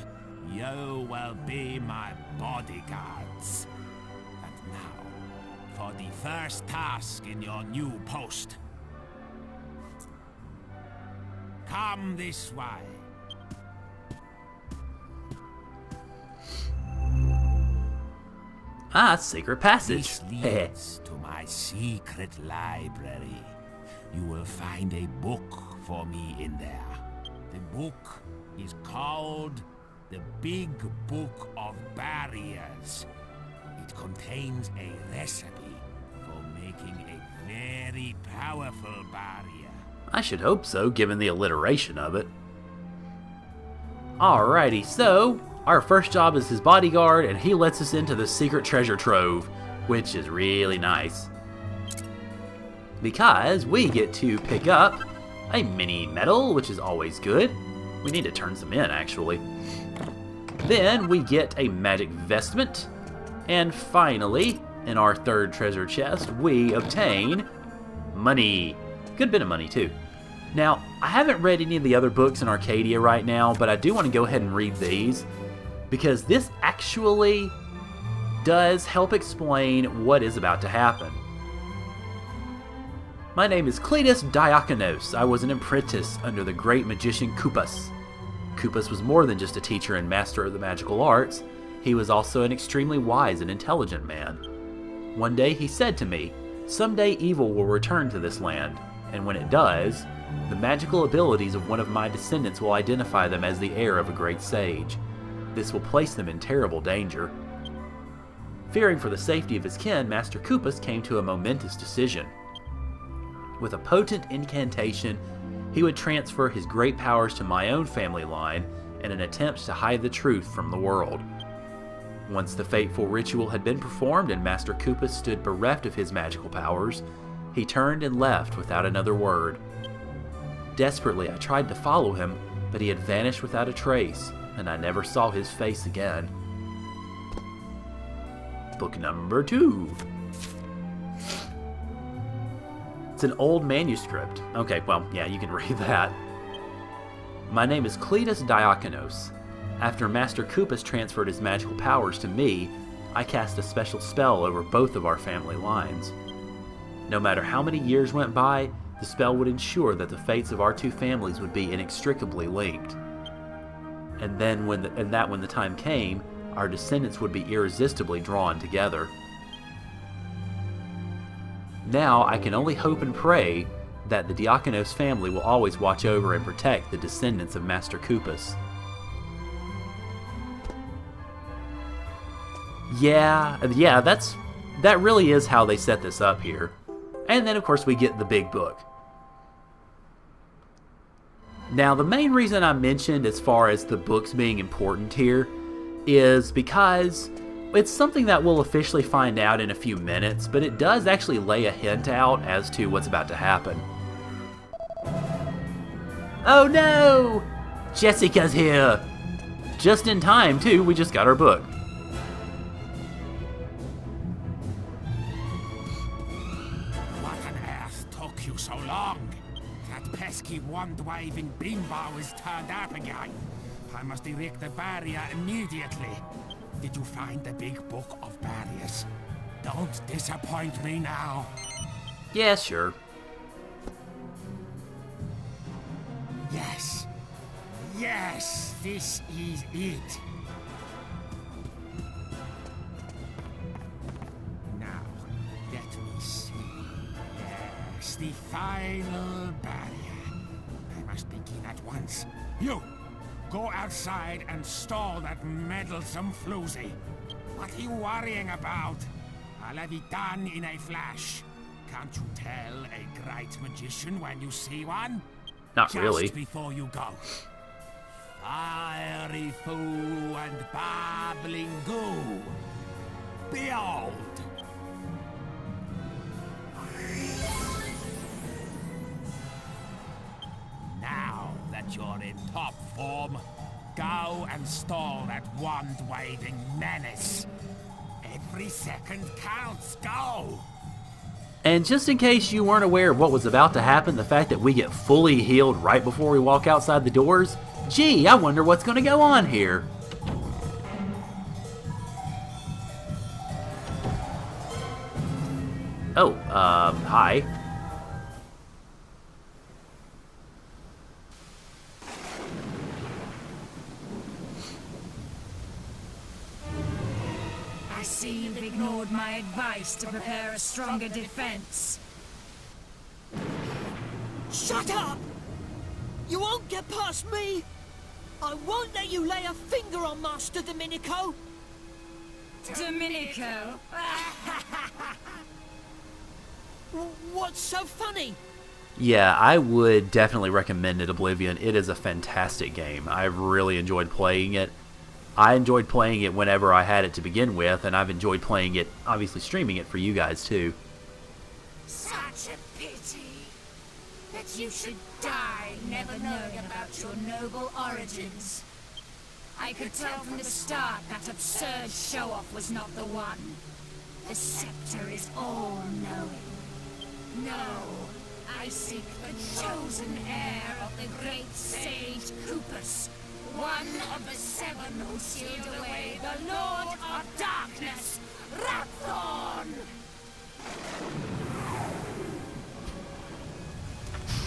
you will be my bodyguards. And now, for the first task in your new post. Come this way. Ah, secret passage. This leads to my secret library. You will find a book for me in there. The book is called the Big Book of Barriers. It contains a recipe for making a very powerful barrier. I should hope so, given the alliteration of it. Alrighty, so our first job is his bodyguard, and he lets us into the secret treasure trove, which is really nice. Because we get to pick up a mini medal, which is always good. We need to turn some in, actually. Then we get a magic vestment, And finally, in our third treasure chest, we obtain money. Good bit of money, too. Now, I haven't read any of the other books in Arcadia right now, but I do want to go ahead and read these, because this actually does help explain what is about to happen. My name is Cletus Diakonos. I was an apprentice under the great magician Kupus. Kupus was more than just a teacher and master of the magical arts. He was also an extremely wise and intelligent man. One day he said to me, "Someday evil will return to this land, and when it does, the magical abilities of one of my descendants will identify them as the heir of a great sage. This will place them in terrible danger." Fearing for the safety of his kin, Master Kupus came to a momentous decision. With a potent incantation, he would transfer his great powers to my own family line in an attempt to hide the truth from the world. Once the fateful ritual had been performed and Master Kupus stood bereft of his magical powers, he turned and left without another word. Desperately, I tried to follow him, but he had vanished without a trace, and I never saw his face again. Book number 2. It's an old manuscript. Okay, well, yeah, you can read that. My name is Cletus Diakonos. After Master Kupus transferred his magical powers to me, I cast a special spell over both of our family lines. No matter how many years went by, the spell would ensure that the fates of our two families would be inextricably linked. And then when the time came, our descendants would be irresistibly drawn together. Now I can only hope and pray that the Diakonos family will always watch over and protect the descendants of Master Kupus. Yeah, that really is how they set this up here. And then of course we get the big book. Now the main reason I mentioned as far as the books being important here is because it's something that we'll officially find out in a few minutes, but it does actually lay a hint out as to what's about to happen. Oh no! Jessica's here! Just in time, too, we just got our book. What on earth took you so long? That pesky wand-waving bimbo is turned up again. I must erect the barrier immediately. Did you find the big book of barriers? Don't disappoint me now. Yeah, sure. Yes. Yes, this is it. Now, let me see. Yes, the final barrier. I must begin at once. You! Go outside and stall that meddlesome floozy. What are you worrying about? I'll have it done in a flash. Can't you tell a great magician when you see one? Not really. Just before you go. Fiery foo and babbling goo. Behold! Now that you're in top form, go and stall that wand-waving menace. Every second counts. Go! And just in case you weren't aware of what was about to happen, the fact that we get fully healed right before we walk outside the doors, gee, I wonder what's going to go on here. Oh, hi. I see you've ignored my advice to prepare a stronger defense. Shut up! You won't get past me! I won't let you lay a finger on Master Domenico! Domenico? What's so funny? Yeah, I would definitely recommend it, Oblivion. It is a fantastic game. I've really enjoyed playing it. I enjoyed playing it whenever I had it to begin with, and I've enjoyed playing it, obviously streaming it for you guys too. Such a pity that you should die never knowing about your noble origins. I could tell from the start that absurd show-off was not the one. The scepter is all-knowing. No, I seek the chosen heir of the great sage Kupus, one of the seven who sealed away the Lord of Darkness, Rapthorn!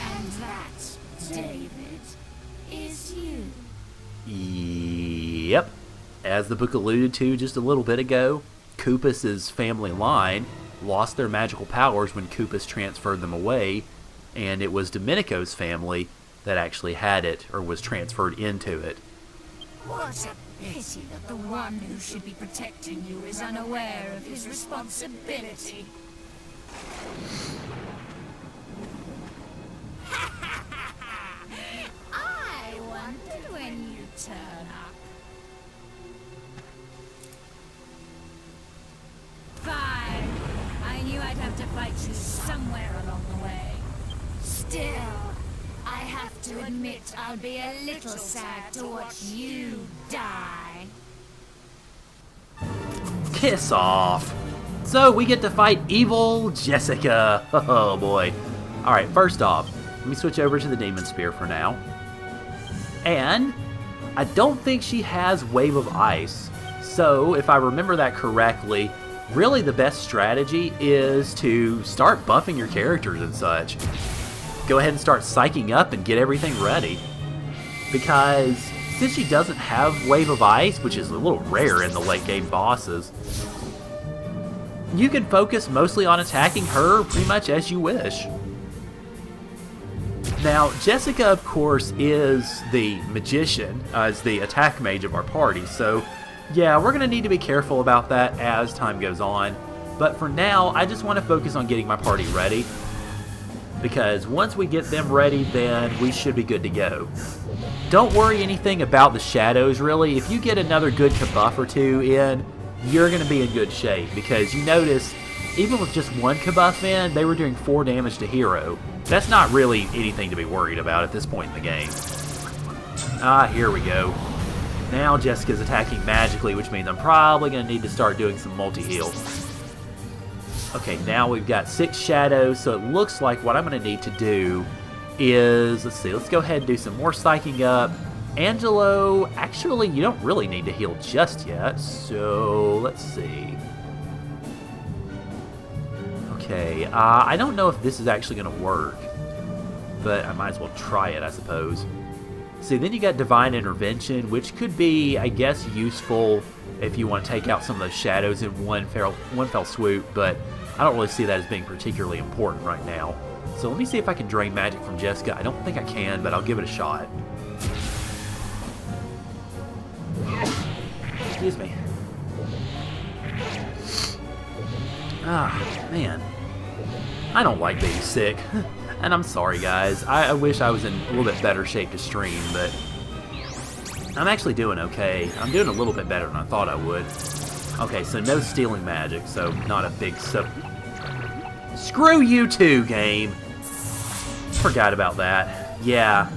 And that, David, is you. Yep. As the book alluded to just a little bit ago, Kupus's family line lost their magical powers when Kupus transferred them away, and it was Domenico's family that actually had it, or was transferred into it. What a pity that the one who should be protecting you is unaware of his responsibility. I wondered when you'd turn up. Fine. I knew I'd have to fight you somewhere along the way. Still, I have to admit I'll be a little sad to watch you die. Piss off! So we get to fight evil Jessica. Oh boy. Alright, first off, let me switch over to the Demon Spear for now. And I don't think she has Wave of Ice. So if I remember that correctly, really the best strategy is to start buffing your characters and such. Go ahead and start psyching up and get everything ready. Because since she doesn't have Wave of Ice, which is a little rare in the late game bosses, you can focus mostly on attacking her pretty much as you wish. Now, Jessica, of course, is the magician, is the attack mage of our party, so yeah, we're going to need to be careful about that as time goes on. But for now, I just want to focus on getting my party ready, because once we get them ready, then we should be good to go. Don't worry anything about the shadows, really. If you get another good Kabuff or two in, you're going to be in good shape, because you notice, even with just one Kabuff in, they were doing 4 damage to Hero. That's not really anything to be worried about at this point in the game. Ah, here we go. Now Jessica's attacking magically, which means I'm probably going to need to start doing some multi-heal. Okay, now we've got 6 shadows, so it looks like what I'm going to need to do is, let's see, let's go ahead and do some more psyching up. Angelo, actually, you don't really need to heal just yet, so let's see. Okay, I don't know if this is actually going to work, but I might as well try it, I suppose. See, then you got Divine Intervention, which could be, I guess, useful if you want to take out some of those shadows in one fell swoop, but I don't really see that as being particularly important right now. So let me see if I can drain magic from Jessica. I don't think I can, but I'll give it a shot. Excuse me. Ah, man. I don't like being sick. And I'm sorry, guys. I wish I was in a little bit better shape to stream, but I'm actually doing okay. I'm doing a little bit better than I thought I would. Okay, so no stealing magic, so not a big... Screw you too, game! Forgot about that. Yeah.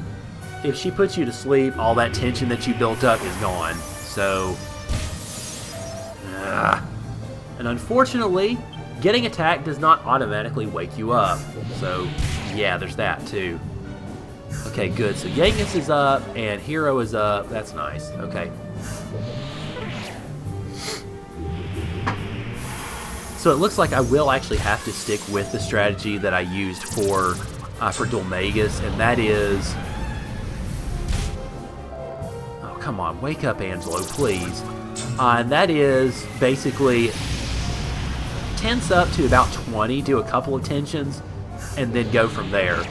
If she puts you to sleep, all that tension that you built up is gone. So... And unfortunately, getting attacked does not automatically wake you up. So, yeah, there's that too. Okay, good. So Yangus is up, and Hero is up. That's nice. Okay. So it looks like I will actually have to stick with the strategy that I used for Dulmagus, and that is... Oh, come on. Wake up, Angelo, please. And that is basically tense up to about 20, do a couple of tensions, and then go from there.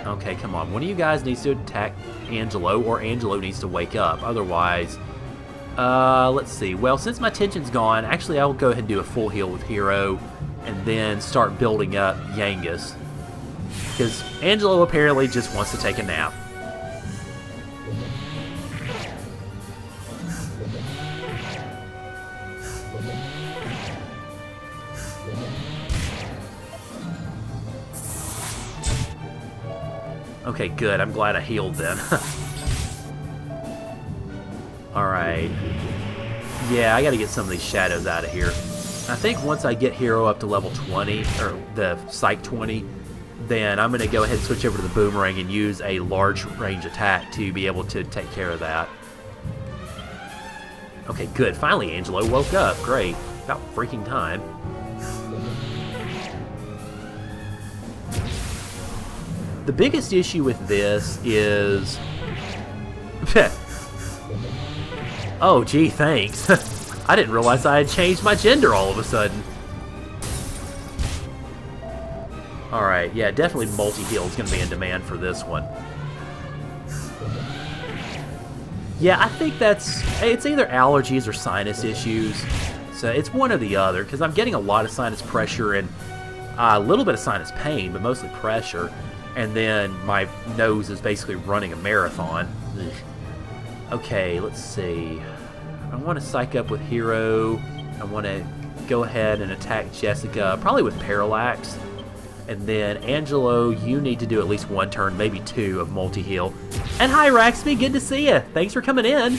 Okay, come on. One of you guys needs to attack Angelo, or Angelo needs to wake up. Otherwise, let's see. Well, since my tension's gone, actually I'll go ahead and do a full heal with Hero, and then start building up Yangus. Because Angelo apparently just wants to take a nap. Okay, good. I'm glad I healed then. Alright. Yeah, I gotta get some of these shadows out of here. I think once I get Hero up to level 20, or the Psych 20, then I'm gonna go ahead and switch over to the Boomerang and use a large range attack to be able to take care of that. Okay, good. Finally, Angelo woke up. Great. About freaking time. The biggest issue with this is... Oh, gee, thanks. I didn't realize I had changed my gender all of a sudden. Alright, yeah, definitely multi-heal is going to be in demand for this one. Yeah, I think it's either allergies or sinus issues. So it's one or the other, because I'm getting a lot of sinus pressure and a little bit of sinus pain, but mostly pressure. And then my nose is basically running a marathon. Ugh. Okay, let's see. I want to psych up with Hero. I want to go ahead and attack Jessica, probably with Parallax. And then, Angelo, you need to do at least one turn, maybe two, of multi-heal. And hi, Raxby, good to see you. Thanks for coming in.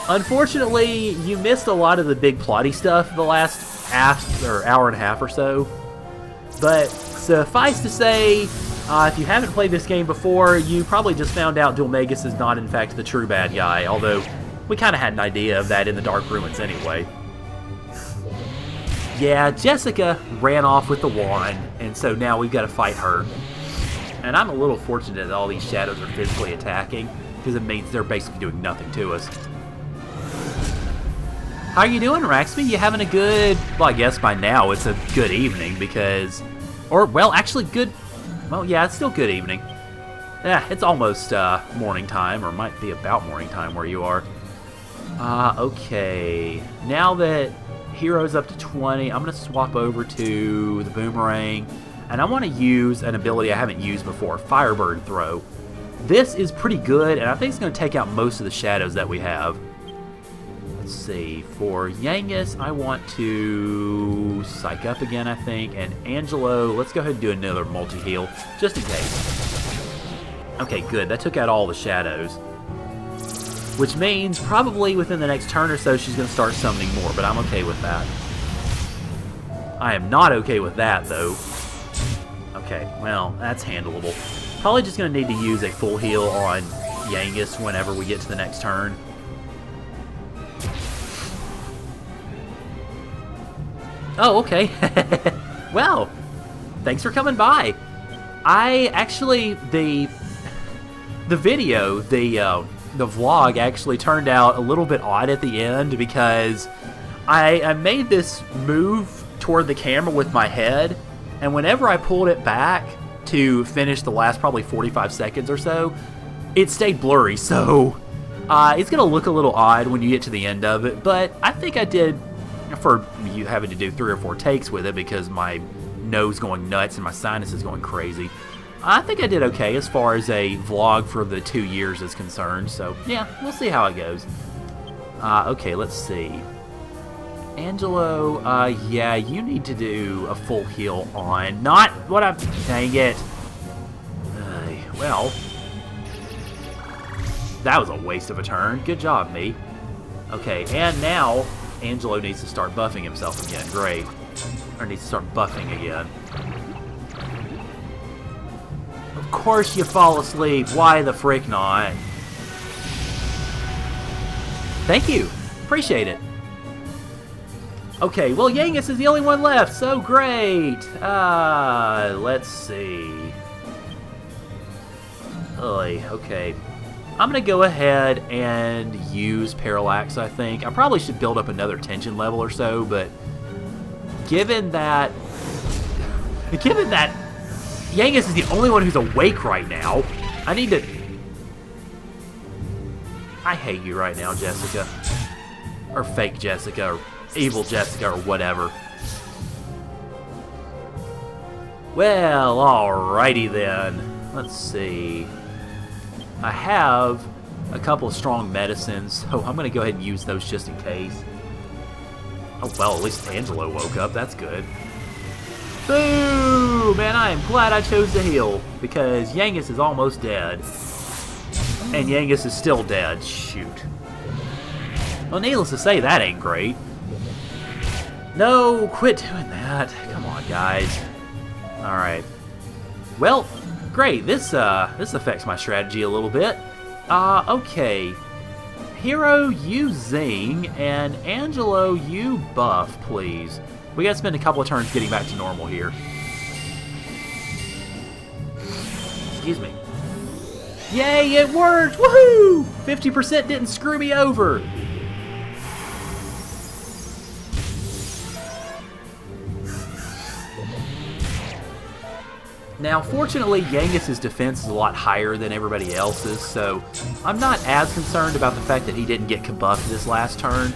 Unfortunately, you missed a lot of the big plotty stuff the last hour and a half or so. But suffice to say, if you haven't played this game before, you probably just found out Dulmagus is not, in fact, the true bad guy. Although, we kind of had an idea of that in the Dark Ruins anyway. Yeah, Jessica ran off with the wand, and so now we've got to fight her. And I'm a little fortunate that all these shadows are physically attacking, because it means they're basically doing nothing to us. How are you doing, Raxby? You having a good... Well, I guess by now it's a good evening, because... Or, well, actually good... Well, yeah, it's still good evening. Yeah, it's almost morning time, or might be about morning time where you are. Okay. Now that Hero's up to 20, I'm going to swap over to the Boomerang, and I want to use an ability I haven't used before, Firebird Throw. This is pretty good, and I think it's going to take out most of the shadows that we have. Let's see, for Yangus, I want to psych up again, I think, and Angelo, let's go ahead and do another multi-heal, just in case. Okay, good, that took out all the shadows. Which means, probably within the next turn or so, she's going to start summoning more, but I'm okay with that. I am not okay with that, though. Okay, well, that's handleable. Probably just going to need to use a full heal on Yangus whenever we get to the next turn. Oh, okay. Well, thanks for coming by. I actually, the video, the vlog actually turned out a little bit odd at the end because I made this move toward the camera with my head, and whenever I pulled it back to finish the last probably 45 seconds or so, it stayed blurry, so it's going to look a little odd when you get to the end of it, but I think I did, for you having to do 3 or 4 takes with it because my nose going nuts and my sinuses going crazy, I think I did okay as far as a vlog for the 2 years is concerned, so yeah, we'll see how it goes. Okay, let's see. Angelo, yeah, you need to do a full heal on, not what I'm, dang it. Well, that was a waste of a turn. Good job, me. Okay, and now Angelo needs to start buffing himself again. Great. Or needs to start buffing again. Of course you fall asleep. Why the frick not? Thank you. Appreciate it. Okay, well, Yangus is the only one left, so great. Let's see. Oy, okay. I'm going to go ahead and use Parallax, I think. I probably should build up another tension level or so, but given that Yangus is the only one who's awake right now, I need to... I hate you right now, Jessica. Or fake Jessica, or evil Jessica, or whatever. Well, alrighty then. Let's see. I have a couple of strong medicines, so I'm going to go ahead and use those just in case. Oh, well, at least Angelo woke up. That's good. Boo! Man, I am glad I chose to heal, because Yangus is almost dead. And Yangus is still dead. Shoot. Well, needless to say, that ain't great. No, quit doing that. Come on, guys. Alright. Well, great. This affects my strategy a little bit. Okay. Hero, you zing, and Angelo, you buff, please. We gotta spend a couple of turns getting back to normal here. Excuse me. Yay, it worked! Woohoo! 50% didn't screw me over. Now, fortunately, Yangus's defense is a lot higher than everybody else's, so I'm not as concerned about the fact that he didn't get kabuffed this last turn.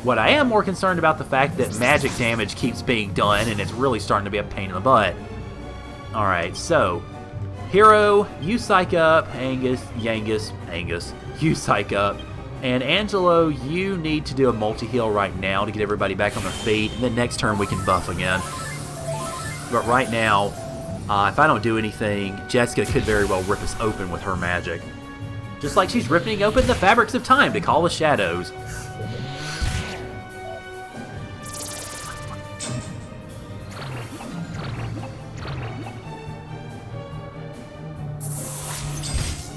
What I am more concerned about the fact that magic damage keeps being done, and it's really starting to be a pain in the butt. Alright, so, Hero, you psych up, Angus, you psych up, and Angelo, you need to do a multi-heal right now to get everybody back on their feet, and then next turn we can buff again. But right now, if I don't do anything, Jessica could very well rip us open with her magic. Just like she's ripping open the fabrics of time to call the shadows.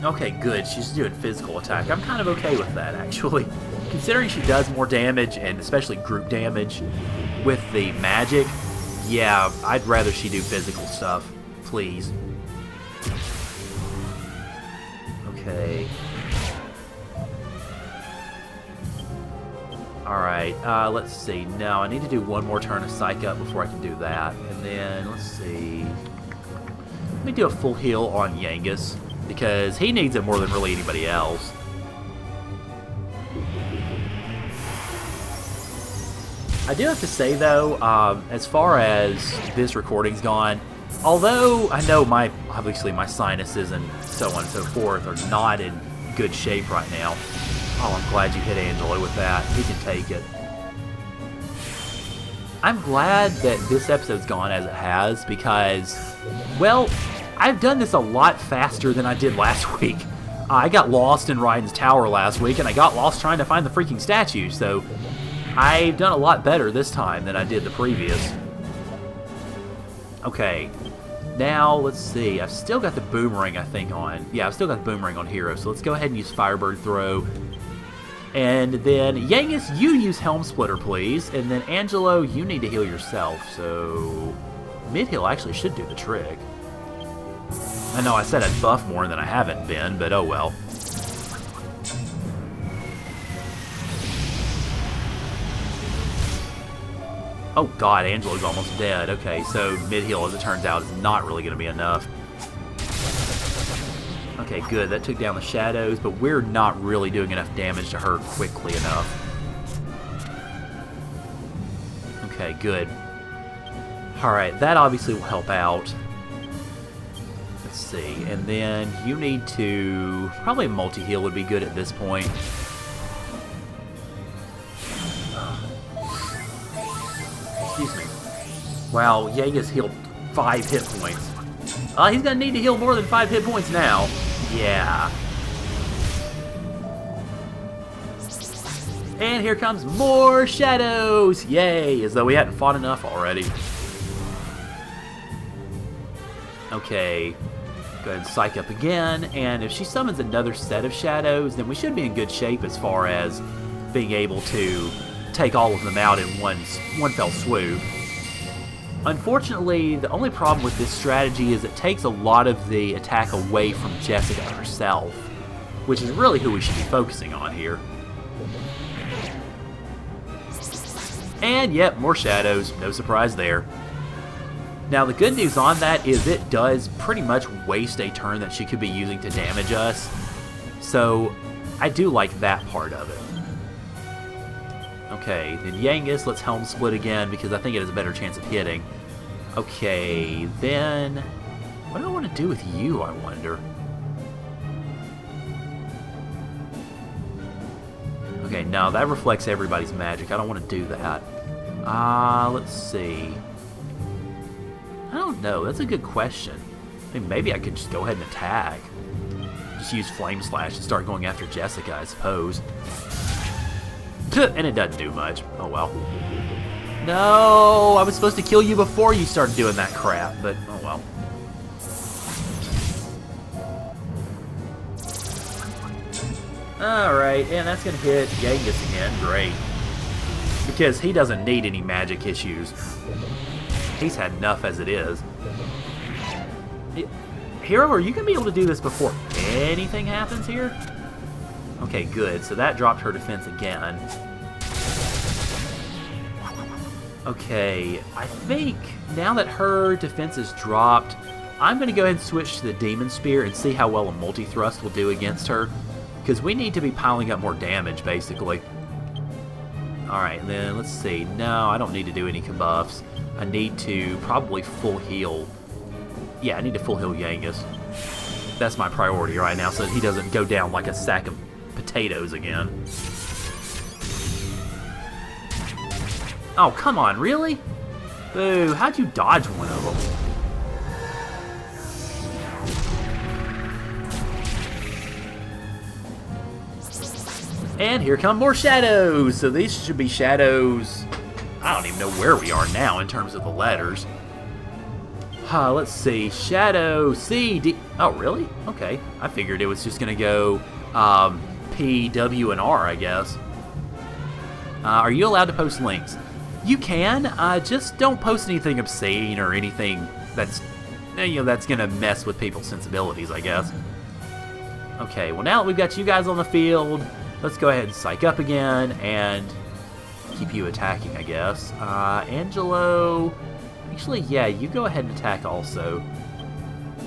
Okay, good. She's doing physical attack. I'm kind of okay with that, actually. Considering she does more damage, and especially group damage, with the magic, yeah, I'd rather she do physical stuff. Please. Okay. Alright, let's see. No, I need to do one more turn of Psych Up before I can do that. And then, let's see. Let me do a full heal on Yangus, because he needs it more than really anybody else. I do have to say, though, as far as this recording's gone, although I know obviously my sinuses and so on and so forth are not in good shape right now. Oh, I'm glad you hit Angelo with that. He can take it. I'm glad that this episode's gone as it has because, well, I've done this a lot faster than I did last week. I got lost in Ryan's tower last week, and I got lost trying to find the freaking statue, so I've done a lot better this time than I did the previous. Okay, now let's see. I've still got the boomerang, I think, on. Yeah, I've still got the boomerang on Hero, so let's go ahead and use Firebird Throw. And then, Yangus, you use Helm Splitter, please. And then, Angelo, you need to heal yourself, so mid-heal actually should do the trick. I know I said I'd buff more than I haven't been, but oh well. Oh god, Angelo's almost dead. Okay, so mid-heal, as it turns out, is not really going to be enough. Okay, good. That took down the shadows, but we're not really doing enough damage to her quickly enough. Okay, good. Alright, that obviously will help out. Let's see. And then you need to... Probably a multi-heal would be good at this point. Excuse me. Wow, Yangus healed 5 hit points. He's gonna need to heal more than 5 hit points now. Yeah. And here comes more shadows! Yay! As though we hadn't fought enough already. Okay. Go ahead and psych up again, and if she summons another set of shadows, then we should be in good shape as far as being able to take all of them out in one fell swoop. Unfortunately, the only problem with this strategy is it takes a lot of the attack away from Jessica herself, which is really who we should be focusing on here. And yep, more shadows, no surprise there. Now the good news on that is it does pretty much waste a turn that she could be using to damage us, so I do like that part of it. Okay, then Yangus, let's Helm Split again because I think it has a better chance of hitting. Okay, then... What do I want to do with you, I wonder? Okay, no, that reflects everybody's magic. I don't want to do that. Let's see. I don't know. That's a good question. I mean, maybe I could just go ahead and attack. just use Flame Slash and start going after Jessica, I suppose. And it doesn't do much. Oh well. No, I was supposed to kill you before you started doing that crap, but oh well. Alright, and that's going to hit Genghis again. Great. Because he doesn't need any magic issues. He's had enough as it is. Hero, are you going to be able to do this before anything happens here? Okay, good. So that dropped her defense again. Okay, I think now that her defense is dropped, I'm going to go ahead and switch to the Demon Spear and see how well a multi-thrust will do against her. Because we need to be piling up more damage, basically. Alright, and then let's see. No, I don't need to do any buffs. I need to probably full heal. Yeah, I need to full heal Yangus. That's my priority right now, so that he doesn't go down like a sack of potatoes again. Oh, come on, really? Boo, how'd you dodge one of them? And here come more shadows! So these should be shadows... I don't even know where we are now in terms of the letters. Let's see. Shadow C, D... Oh, really? Okay. I figured it was just going to go P, W, and R, I guess. Are you allowed to post links? You can. Just don't post anything obscene or anything that's, that's going to mess with people's sensibilities, I guess. Okay, well now that we've got you guys on the field, let's go ahead and psych up again and keep you attacking, I guess. Angelo... Actually, yeah, you go ahead and attack also.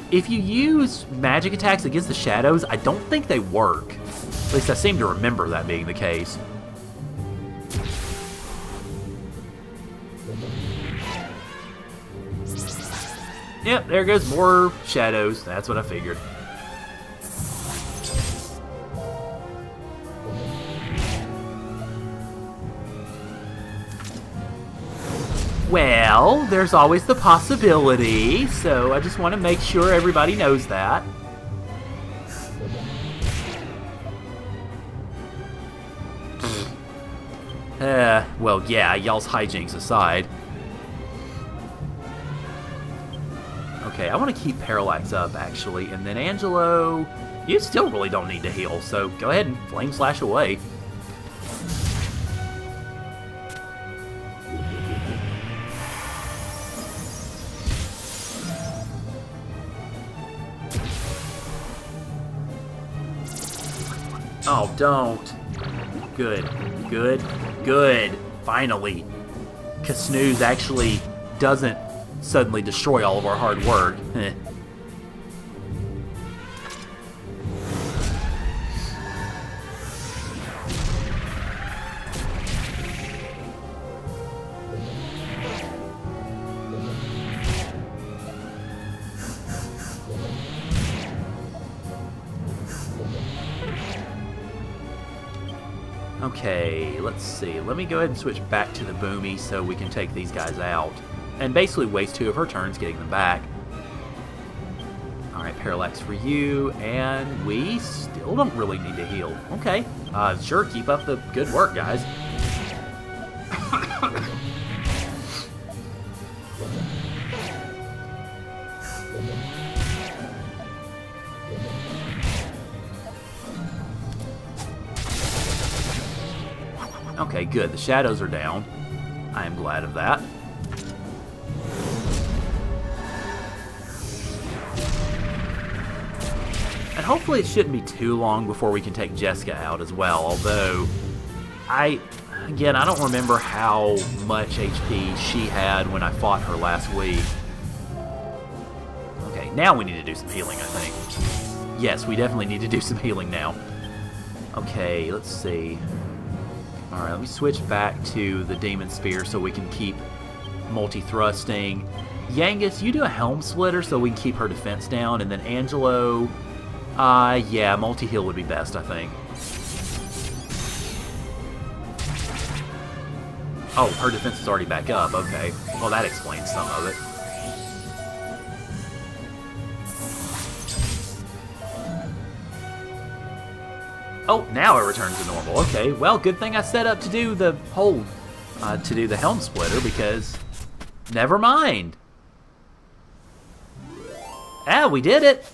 If you use magic attacks against the shadows, I don't think they work. At least I seem to remember that being the case. Yep, there goes more shadows. That's what I figured. Well, there's always the possibility, so I just want to make sure everybody knows that. Well, yeah, y'all's hijinks aside. Okay, I want to keep Parallax up, actually, and then Angelo, you still really don't need to heal, so go ahead and Flame Slash away. Oh, don't. Good. Good. Good. Finally. Snooze actually doesn't suddenly destroy all of our hard work. Okay, let's see. Let me go ahead and switch back to the Boomy so we can take these guys out. And basically waste 2 of her turns getting them back. Alright, Parallax for you. And we still don't really need to heal. Okay. Sure, keep up the good work, guys. Okay, good. The shadows are down. I am glad of that. And hopefully it shouldn't be too long before we can take Jessica out as well, although again, I don't remember how much HP she had when I fought her last week. Okay, now we need to do some healing, I think. Yes, we definitely need to do some healing now. Okay, let's see. Alright, let me switch back to the Demon Spear so we can keep multi-thrusting. Yangus, you do a Helm Splitter so we can keep her defense down, and then Angelo, yeah, multi-heal would be best, I think. Oh, her defense is already back up, okay. Well, that explains some of it. Oh, now it returns to normal. Okay, well, good thing I set up to do the whole, to do the helm splitter, because never mind. Ah, we did it.